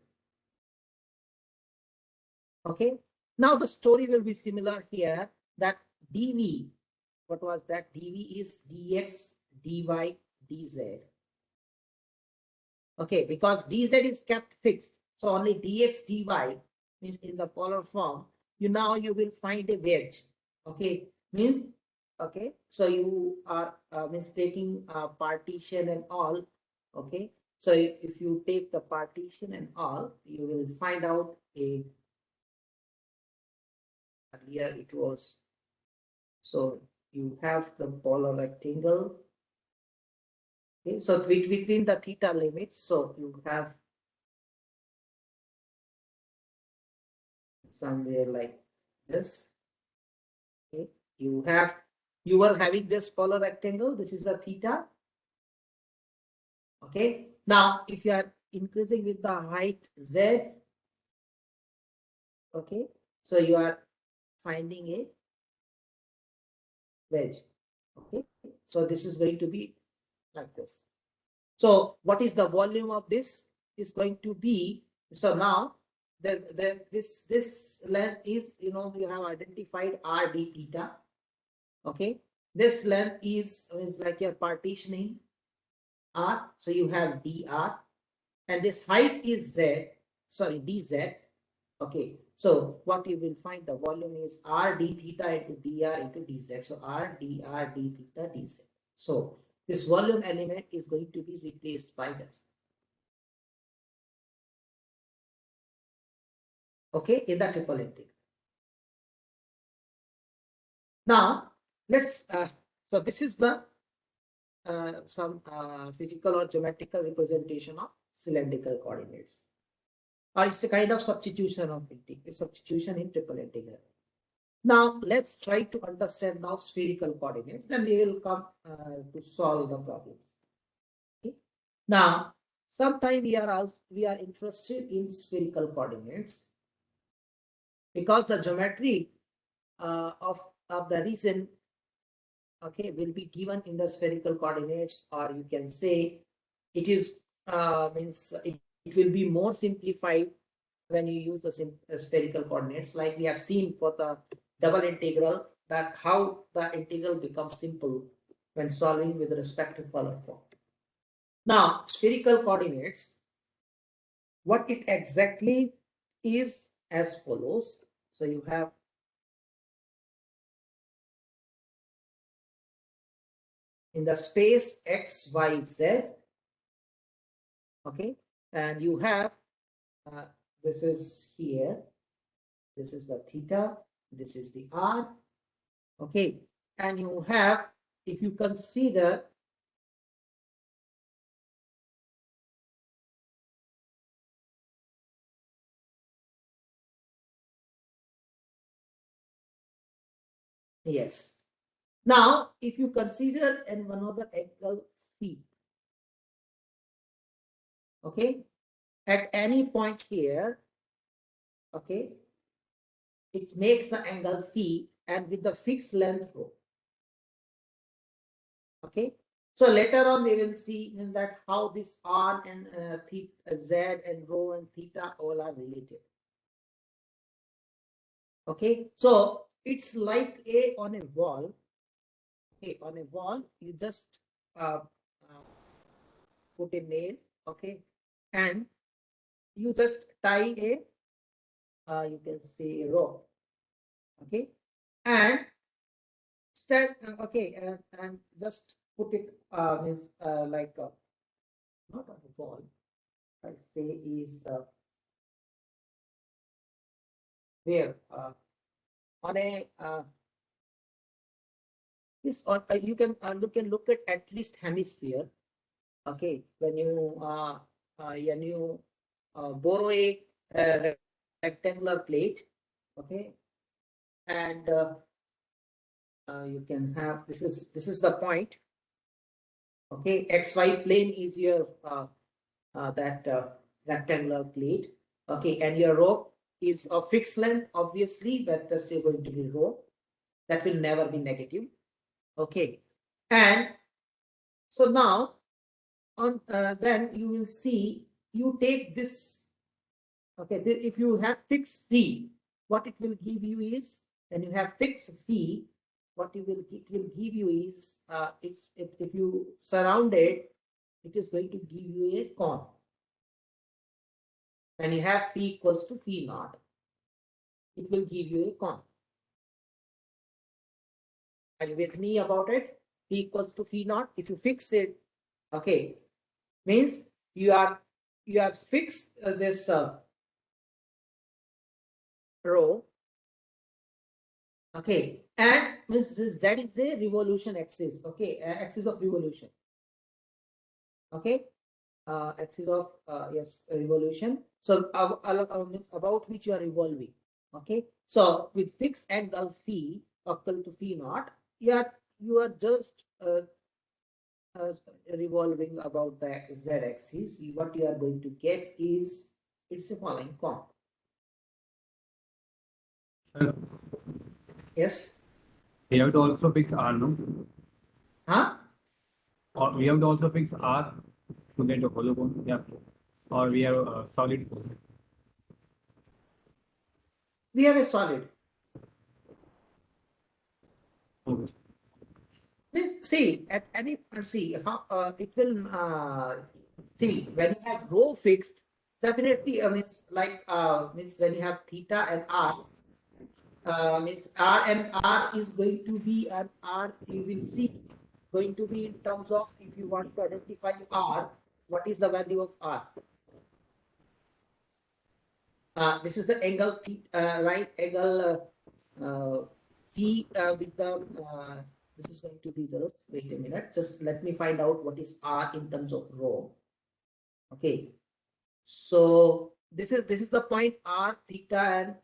Okay, now the story will be similar here, that dv, what was that? dv is dx, dy, dz. Okay, because dz is kept fixed, so only dx, dy means in the polar form. Now you will find a wedge. Okay, means, okay, so you are means taking partition and all. Okay, so if you take the partition and all, you will find out a, earlier it was, so you have the polar rectangle. Okay, so between the theta limits, so you have somewhere like this. Okay, you were having this polar rectangle, this is a theta. Okay, now if you are increasing with the height z, okay, so you are finding a wedge. Okay, so this is going to be like this. So what is the volume of this? Is going to be, so now this length is, you have identified r d theta. Okay, this length is like a partitioning r, so you have dr, and this height is z, sorry, dz. Okay, so what you will find, the volume is r d theta into dr into dz. So r dr d theta dz. So this volume element is going to be replaced by this. Okay, in the triple integral. Now let's so this is the some physical or geometrical representation of cylindrical coordinates, or it's a kind of substitution of substitution in triple integral. Now let's try to understand now spherical coordinates, then we will come to solve the problems. Okay. Now sometimes we are interested in spherical coordinates because the geometry of the region, okay, will be given in the spherical coordinates, or you can say it is means it will be more simplified when you use the spherical coordinates, like we have seen for the double integral, that how the integral becomes simple when solving with respect to polar form. Now spherical coordinates, what it exactly is as follows. So you have in the space x, y, z, okay, and you have this is here, this is the theta, this is the r, okay, and you have, if you consider yes, now if you consider in one other angle phi, okay, at any point here, okay, it makes the angle phi and with the fixed length rho. Okay, so later on we will see in that how this r and theta, z and rho and theta all are related. Okay, so it's like a on a wall. Okay, on a wall you just put a nail, okay, and you just tie a you can say a rope, okay, and stand okay, and just put it means like not on the wall, I say is where on a this on you can look at least hemisphere, Okay, when you borrow a rectangular plate, okay, and you can have this is the point. Okay, XY plane is your that rectangular plate. Okay, and your rope is of fixed length, obviously, but that's going to be rho. That will never be negative. Okay, and so now on then you will see you take this. Okay, if you have fixed fee, what it will give you is when you have fixed fee, what it will give you is if you surround it, it is going to give you a con. When you have phi equals to phi naught, it will give you a con. Are you with me about it? Phi equals to phi naught. If you fix it, okay, means you are fixed this row, okay, and means z is a revolution axis, okay, axis of revolution, okay, axis of yes revolution. So means about which you are revolving, okay. So with fixed angle phi equal to phi naught, you are just uh, revolving about the z axis. What you are going to get is it's a following con. Sir, Yes, we have to also fix R, no? huh? Or we have to also fix R to get a hollow bone. Yeah. Or we have a solid bone. We have a solid. Okay. See at any see how it will see when you have rho fixed, definitely means like means when you have theta and r, means r and r is going to be an r, you will see going to be in terms of if you want to identify r, what is the value of r. This is the angle right angle phi with the this is going to be the, wait a minute, just let me find out what is r in terms of rho. Okay, so this is the point r theta and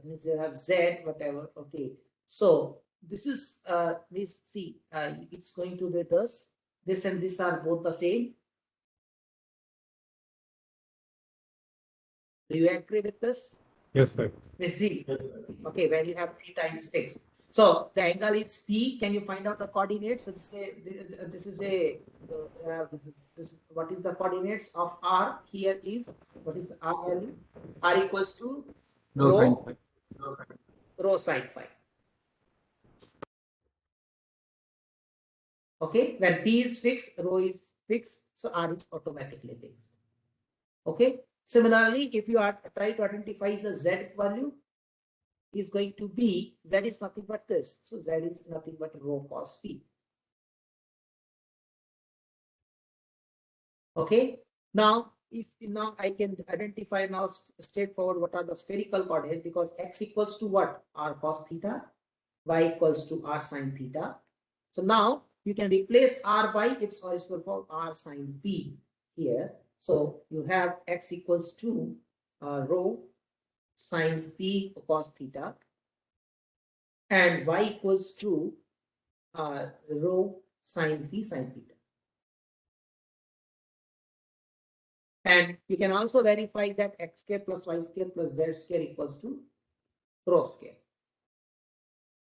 means you have z whatever. Okay, so this is means see it's going to be this and this are both the same. Do you agree with this? Yes, sir. We see. Okay, when you have theta is fixed. So the angle is phi. Can you find out the coordinates? So this is a what is the coordinates of r here is what is the r value? R equals to No sign. rho sine phi. Okay, when phi is fixed, rho is fixed, so r is automatically fixed. Okay. Similarly, if you are try to identify the z value, is going to be z is nothing but this. So z is nothing but rho cos phi. Okay. Now, if now I can identify now straightforward what are the spherical coordinates, because x equals to what? R cos theta, y equals to r sine theta. So now you can replace r by its original form r sine phi here. So you have x equals to rho sine phi cos theta and y equals to rho sine phi sine theta. And you can also verify that x square plus y square plus z square equals to rho square.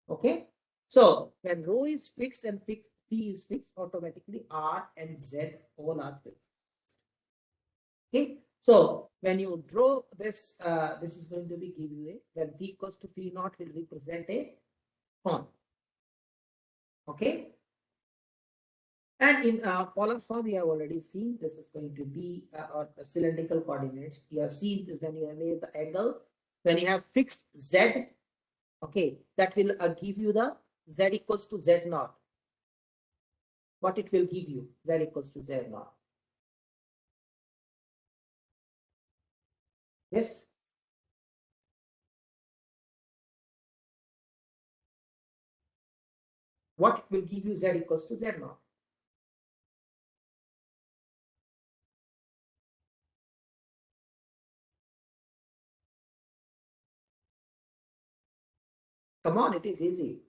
Okay. So when rho is fixed and fixed, p is fixed, automatically r and z all are fixed. Okay. So when you draw this, this is going to be give you a, when p equals to phi naught will represent a con. Okay. And in polar form, we have already seen this is going to be or cylindrical coordinates. You have seen this when you have made the angle, when you have fixed z, okay, that will give you the z equals to z naught. What it will give you, z equals to z naught. Yes. What will give you z equals to z naught? Come on, it is easy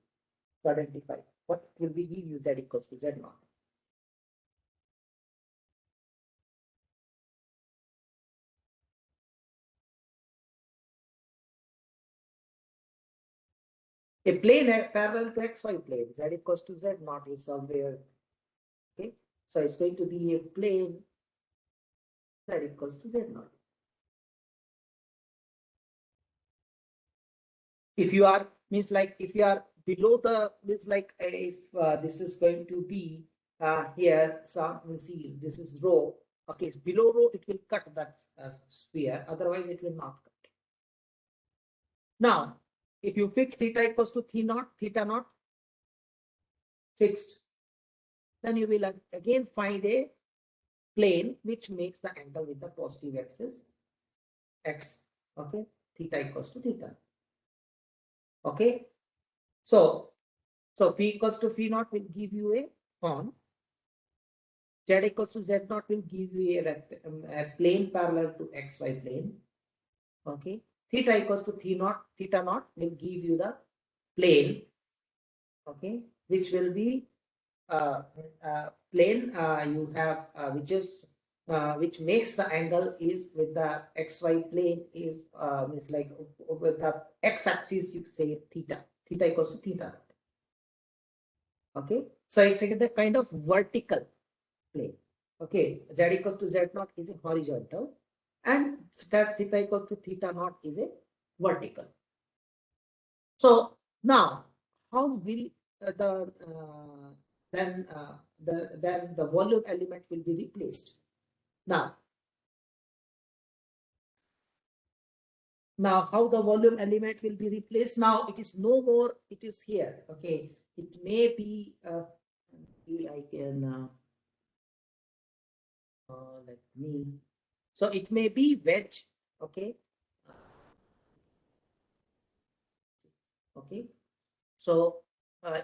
to identify. What will we give you z equals to z naught? A plane parallel to xy plane, z equals to z naught is somewhere. Okay, so it's going to be a plane z equals to z naught. If you are means like if you are below the means like if this is going to be here, some we see this is rho. Okay, so below rho it will cut that sphere, otherwise it will not cut. Now, if you fix theta equals to theta naught fixed, then you will again find a plane which makes the angle with the positive axis x. Okay, theta equals to theta. Okay, so phi equals to phi naught will give you a cone. Z equals to z naught will give you a plane parallel to xy plane. Okay, theta equals to theta naught will give you the plane. Okay, which will be plane you have which makes the angle is with the xy plane is like with the x-axis you say theta equals to theta. Okay, so it's like the kind of vertical plane. Okay, z equals to z naught is a horizontal and that theta equals to theta naught is a vertical. So now how will then the volume element will be replaced. Now how the volume element will be replaced? Now it is no more, it is here. Okay, it may be I can let me, so it may be wedge. Okay, okay, so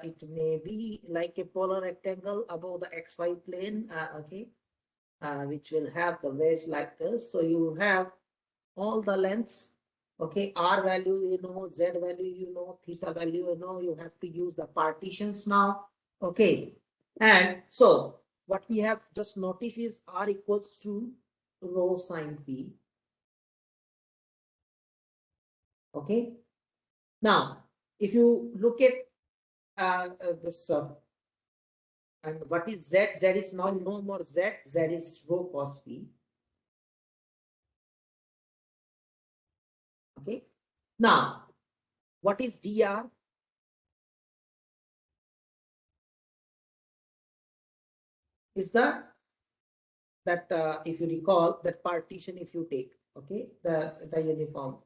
it may be like a polar rectangle above the xy plane. Okay, which will have the wedge like this. So you have all the lengths. Okay, r value you know, z value you know, theta value you know. You have to use the partitions now. Okay, and so what we have just noticed is r equals to rho sine phi. Okay, now if you look at this and what is z? Z is now no more z. Z is rho cos phi. Okay, now what is dr? Is that if you recall that partition, if you take okay the uniform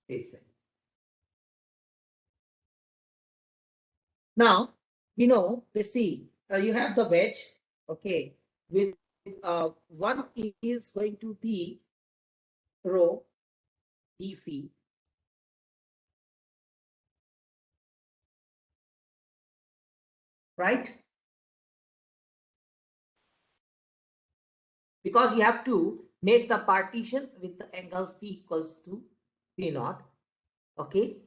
spacing. Now we know, let's see, you have the wedge. Okay, with one is going to be rho d phi, right? Because you have to make the partition with the angle phi equals to phi naught. Okay,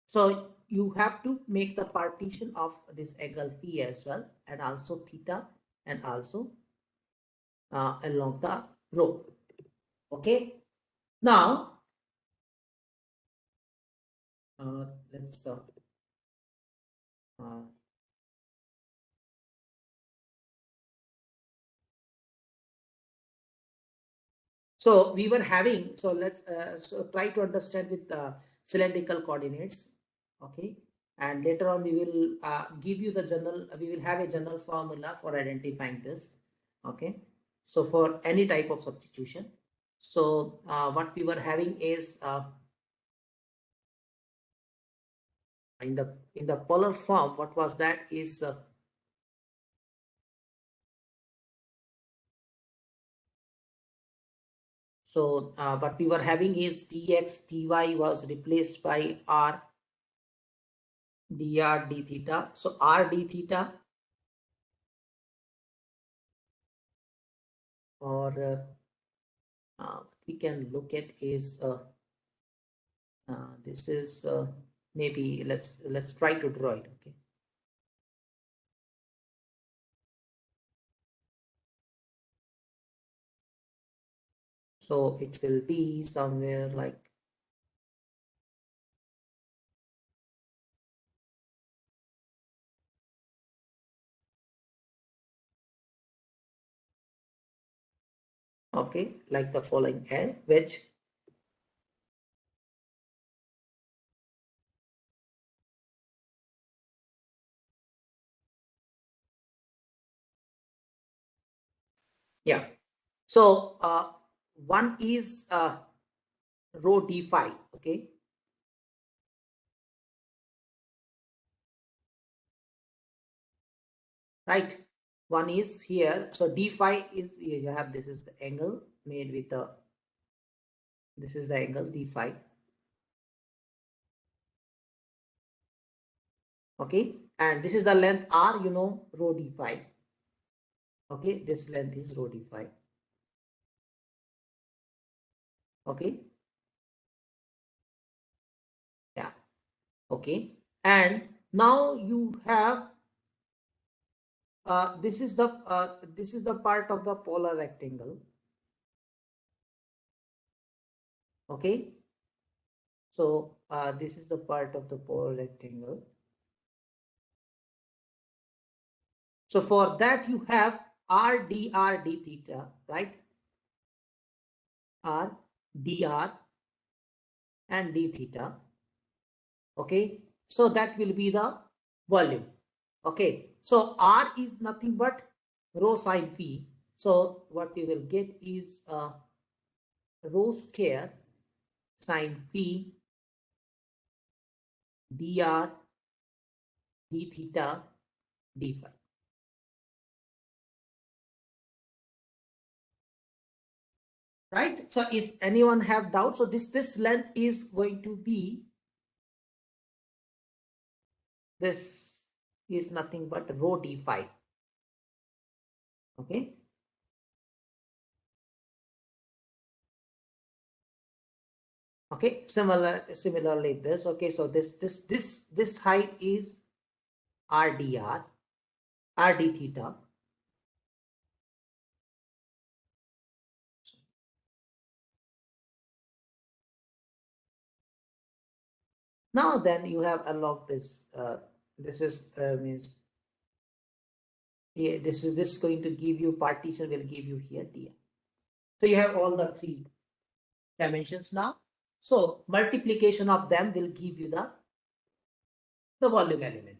so you have to make the partition of this angle phi as well, and also theta, and also along the rho. Okay, now let's so we were having, so let's so try to understand with cylindrical coordinates. Okay, and later on we will give you the general, we will have a general formula for identifying this. Okay, so for any type of substitution, so what we were having is in the polar form, what was that is so what we were having is dx dy was replaced by r dr d theta. So r d theta, or we can look at is This is maybe let's try to draw it. Okay. So it will be somewhere like okay, like the following L wedge. Yeah. So one is rho d phi. Okay. Right. One is here. So d phi is you have this is the angle made with the this is the angle d phi. Okay, and this is the length r, you know, rho d phi. Okay, this length is rho d phi. Okay, yeah, okay, and now you have this is the part of the polar rectangle. Okay, so this is the part of the polar rectangle. So for that you have r dr d theta, right? R dr and d theta. Okay, so that will be the volume. Okay, so r is nothing but rho sine phi. So what you will get is rho square sine phi dr d theta d phi. Right, so if anyone have doubt, so this length is going to be, this is nothing but rho d phi. Okay, okay, similarly this. Okay, so this height is r dr r d theta. Now then you have unlocked this. This is means, yeah, this is going to give you partition will give you here dr. So you have all the three dimensions now. So multiplication of them will give you the volume element.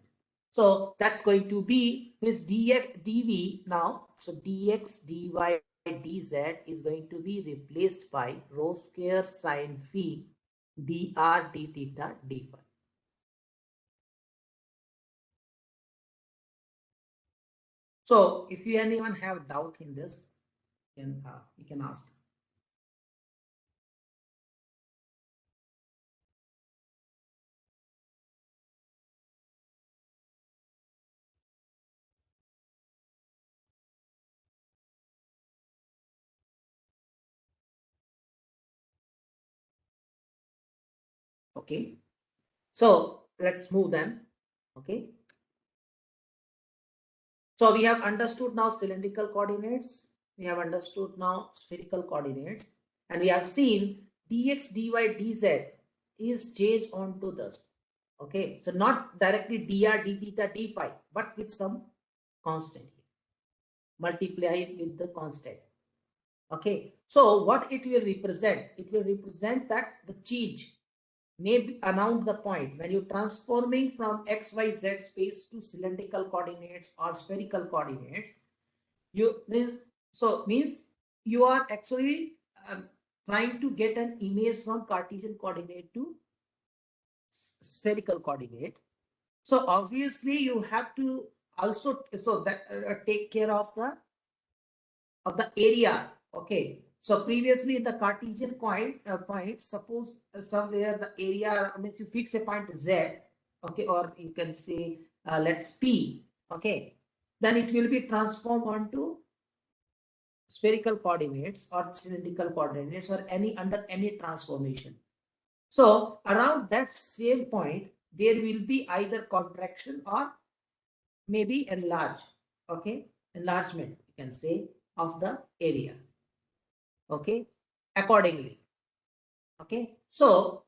So that's going to be this dx dv now. So dx dy dz is going to be replaced by rho square sine phi dr d theta d phi. So if you anyone have doubt in this, then you can ask. Okay, so let's move then. Okay, so we have understood now cylindrical coordinates, we have understood now spherical coordinates, and we have seen dx dy dz is changed onto this. Okay, so not directly dr d theta d phi, but with some constant here, multiply it with the constant. Okay, so what it will represent, it will represent that the change may be around the point when you're transforming from xyz space to cylindrical coordinates or spherical coordinates. You means, so means you are actually trying to get an image from Cartesian coordinate to spherical coordinate. So obviously you have to also so that take care of the area. Okay, so previously in the Cartesian point, suppose somewhere the area means you fix a point z, okay, or you can say let's p, okay, then it will be transformed onto spherical coordinates or cylindrical coordinates or any under any transformation. So around that same point, there will be either contraction or maybe enlargement, you can say, of the area. Okay, accordingly. Okay, so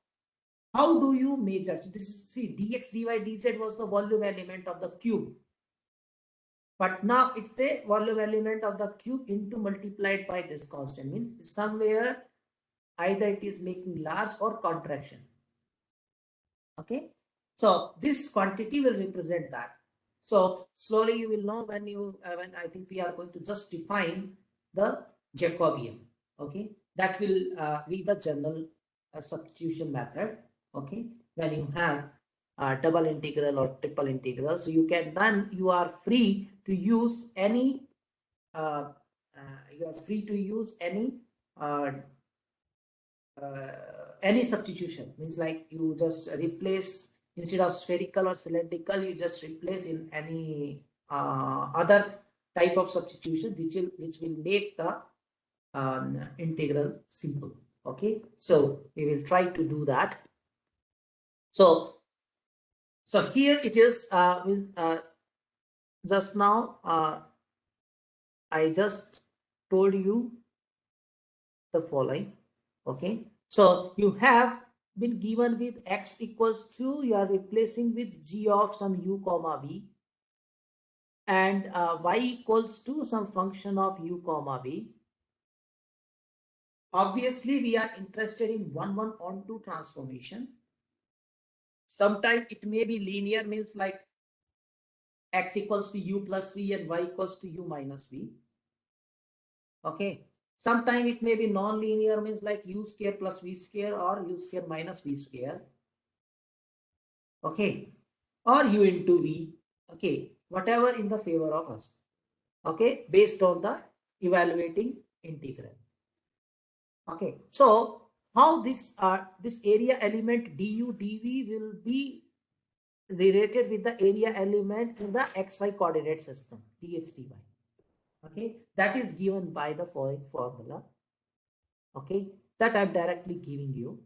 how do you measure? So this is, see, dx, dy, dz was the volume element of the cube. But now it's a volume element of the cube into multiplied by this constant, means somewhere either it is making large or contraction. Okay, so this quantity will represent that. So slowly you will know when when I think we are going to just define the Jacobian. Okay, that will be the general substitution method. Okay, when you have double integral or triple integral, so you can then you are free to use any uh, uh, any substitution, means like you just replace, instead of spherical or cylindrical, you just replace in any other type of substitution which will make the integral simple. Okay, so we will try to do that. So here it is, means just now I just told you the following. Okay, so you have been given with x equals 2, you are replacing with g of some u comma v, and y equals to some function of u comma v. Obviously we are interested in 1 onto transformation. Sometimes it may be linear, means like x equals to u plus v and y equals to u minus v. Okay, sometimes it may be non-linear, means like u square plus v square or u square minus v square. Okay, or u into v. Okay, whatever in the favor of us. Okay, based on the evaluating integral. Okay, so how this area element du dv will be related with the area element in the xy coordinate system dx dy. Okay, that is given by the following formula. Okay, that I'm directly giving you.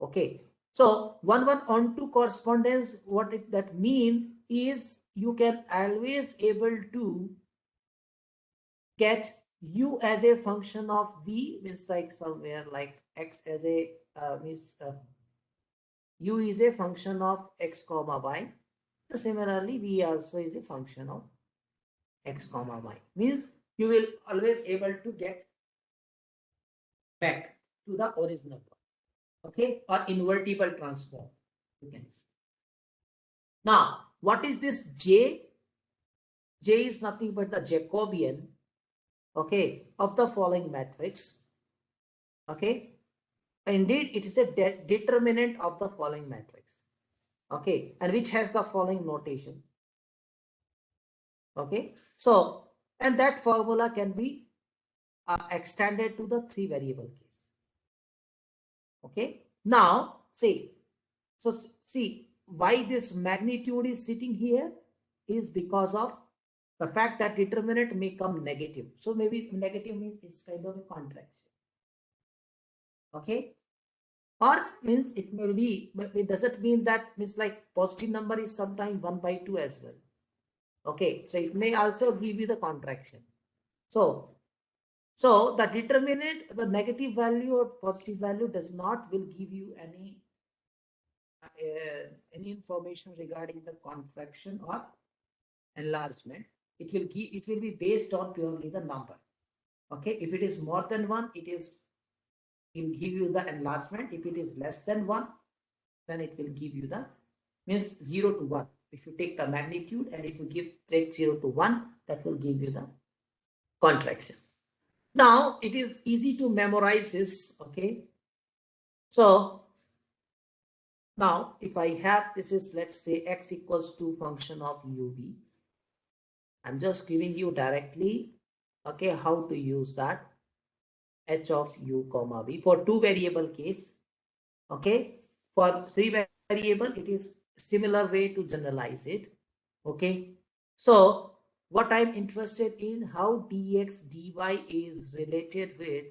Okay, so 1 onto correspondence, what that mean is you can always able to get u as a function of v, means like somewhere like x as a means u is a function of x comma y. So similarly v also is a function of x comma y, means you will always able to get back to the original one. Okay, or invertible transform, you can say. Now what is this j? J is nothing but the Jacobian, okay, of the following matrix. Okay, indeed it is a determinant of the following matrix. Okay, and which has the following notation. Okay, so and that formula can be extended to the 3 variable case. Okay, now see, so see why this magnitude is sitting here is because of the fact that determinant may come negative. So maybe negative means it's kind of a contraction. Okay, or means it may be, it doesn't mean that means like positive number is sometimes 1/2 as well. Okay, so it may also give you the contraction. So the determinant, the negative value or positive value does not will give you any information regarding the contraction or enlargement. It will be based on purely the number. Okay, if it is more than 1, it will give you the enlargement. If it is less than 1, then it will give you the, means 0 to 1. If you take the magnitude and if you take 0 to 1, that will give you the contraction. Now it is easy to memorize this. Okay, so now if I have, this is, let's say x equals to function of uv. I'm just giving you directly, okay, how to use that h of u comma v for 2 variable case. Okay, for 3 variable it is similar way to generalize it. Okay, so what I'm interested in, how dx dy is related with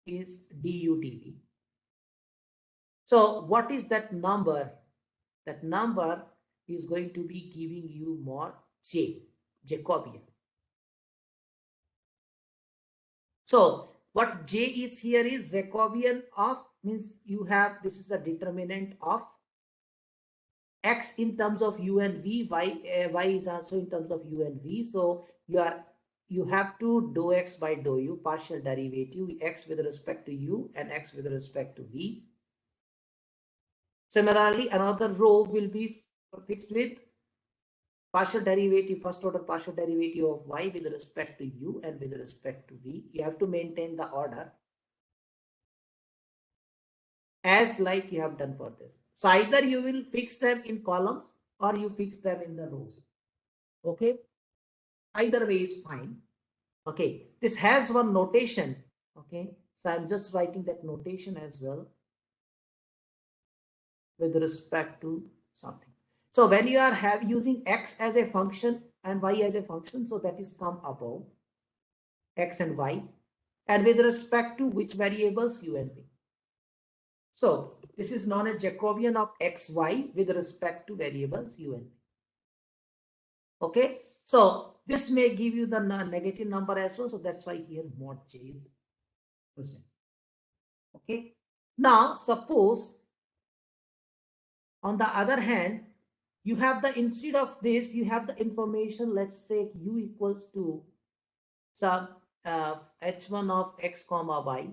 is du dv. So what is that number? That number is going to be giving you mod j, Jacobian. So what j is here is Jacobian of, means you have, this is the determinant of x in terms of u and v, y is also in terms of u and v. So you have to dou x by dou u, partial derivative, x with respect to u and x with respect to v. Similarly, another row will be fixed with partial derivative, first order partial derivative of y with respect to u and with respect to v. You have to maintain the order as like you have done for this. So either you will fix them in columns or you fix them in the rows. Okay, either way is fine. Okay, this has one notation. Okay, so I'm just writing that notation as well with respect to something. So when you are using x as a function and y as a function, so that is come above x and y, and with respect to which variables, u and v. So this is known as Jacobian of x, y with respect to variables u and v. Okay, so this may give you the negative number as well. So that's why here mod j is present. Okay, now suppose on the other hand, you have the, instead of this, you have the information, let's say u equals to some h1 of x comma y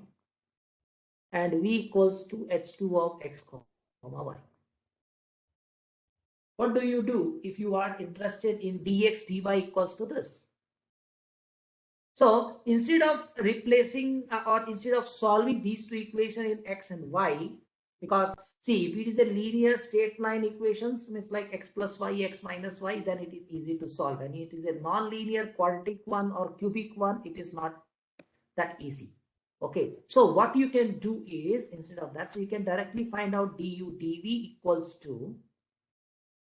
and v equals to h2 of x comma y. What do you do if you are interested in dx dy equals to this? So instead of replacing or instead of solving these two equations in x and y, because see, if it is a linear straight line equations, means like x plus y, x minus y, then it is easy to solve. And it is a non-linear quadratic one or cubic one, it is not that easy. Okay, so what you can do is, instead of that, so you can directly find out du dv equals to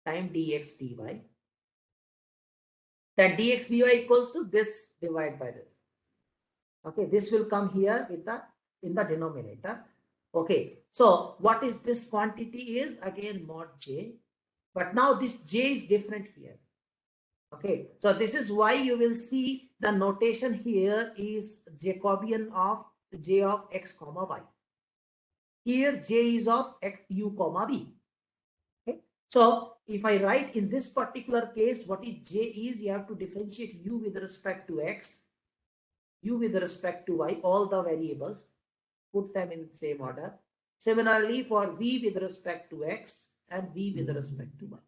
time dx dy. Then dx dy equals to this divided by this. Okay, this will come here with the in the denominator. Okay, so what is this quantity is again mod j, but now this j is different here. Okay, so this is why you will see the notation here is Jacobian of j of x comma y. Here j is of x, u comma b. Okay, so if I write in this particular case what is j is, you have to differentiate u with respect to x, u with respect to y, all the variables, put them in the same order. Similarly for v with respect to x and v with respect to y.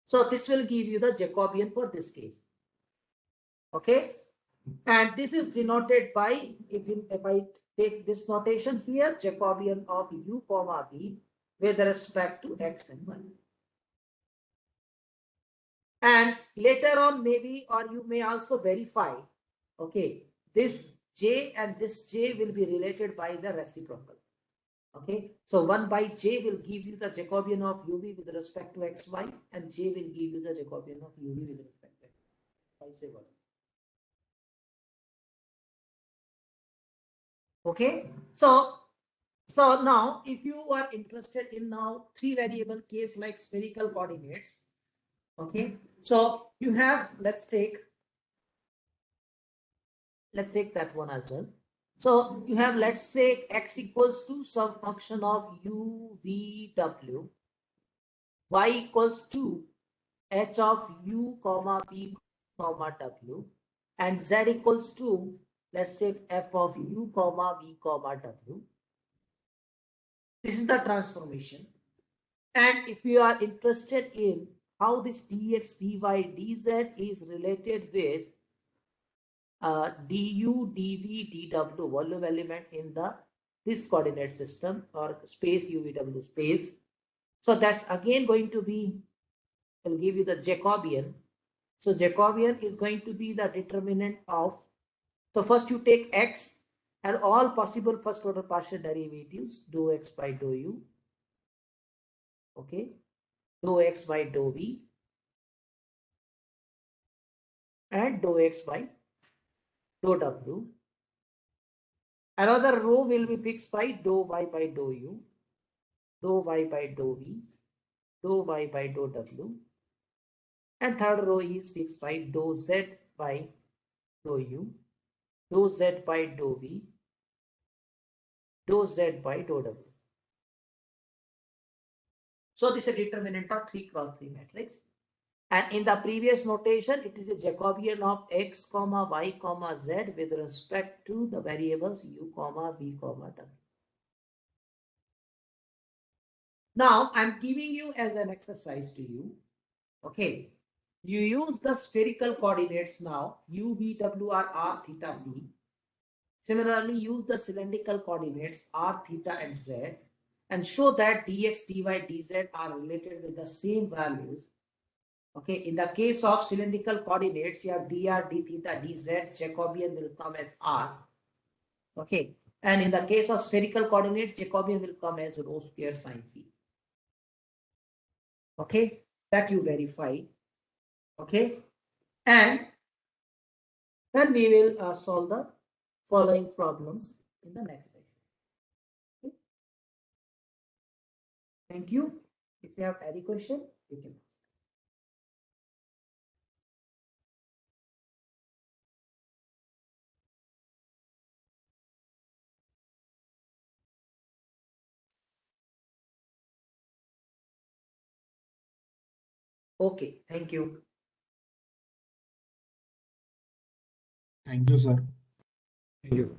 So this will give you the Jacobian for this case. Okay, and this is denoted by, if I take this notation here, Jacobian of u comma v with respect to x and y. And later on maybe, or you may also verify, okay, this j and this j will be related by the reciprocal. Okay, so 1 by j will give you the Jacobian of uv with respect to xy, and j will give you the Jacobian of uv with respect to vice versa. Okay, so now if you are interested in now 3 variable case like spherical coordinates, okay, so you have, let's take that one as well. So you have, let's say x equals to some function of u v w, y equals to h of u comma v comma w, and z equals to, let's take f of u comma v comma w. This is the transformation. And if you are interested in how this dx dy dz is related with du dv dw, volume element in the this coordinate system or space uvw space, so that's again going to be, will give you the Jacobian. So Jacobian is going to be the determinant of, so first you take x and all possible first order partial derivatives, dou x by dou u, okay, dou x by dou v, and dou x by dou w. Another row will be fixed by dou y by dou u, dou y by dou v, dou y by dou w. And third row is fixed by dou z by dou u, dou z by dou v, dou z by dou w. So this is a determinant of 3 cross 3 matrix. And in the previous notation, it is a Jacobian of x comma y comma z with respect to the variables u comma v comma w. Now I'm giving you as an exercise to you. Okay, you use the spherical coordinates now u v w are r theta v. Similarly, use the cylindrical coordinates r theta and z and show that dx dy dz are related with the same values. Okay, in the case of cylindrical coordinates, you have dr, d theta, dz, Jacobian will come as r. Okay, and in the case of spherical coordinates, Jacobian will come as rho square sine phi. Okay, that you verify. Okay, and then we will solve the following problems in the next session. Okay? Thank you. If you have any question, you can ask. Okay, thank you. Thank you, sir. Thank you.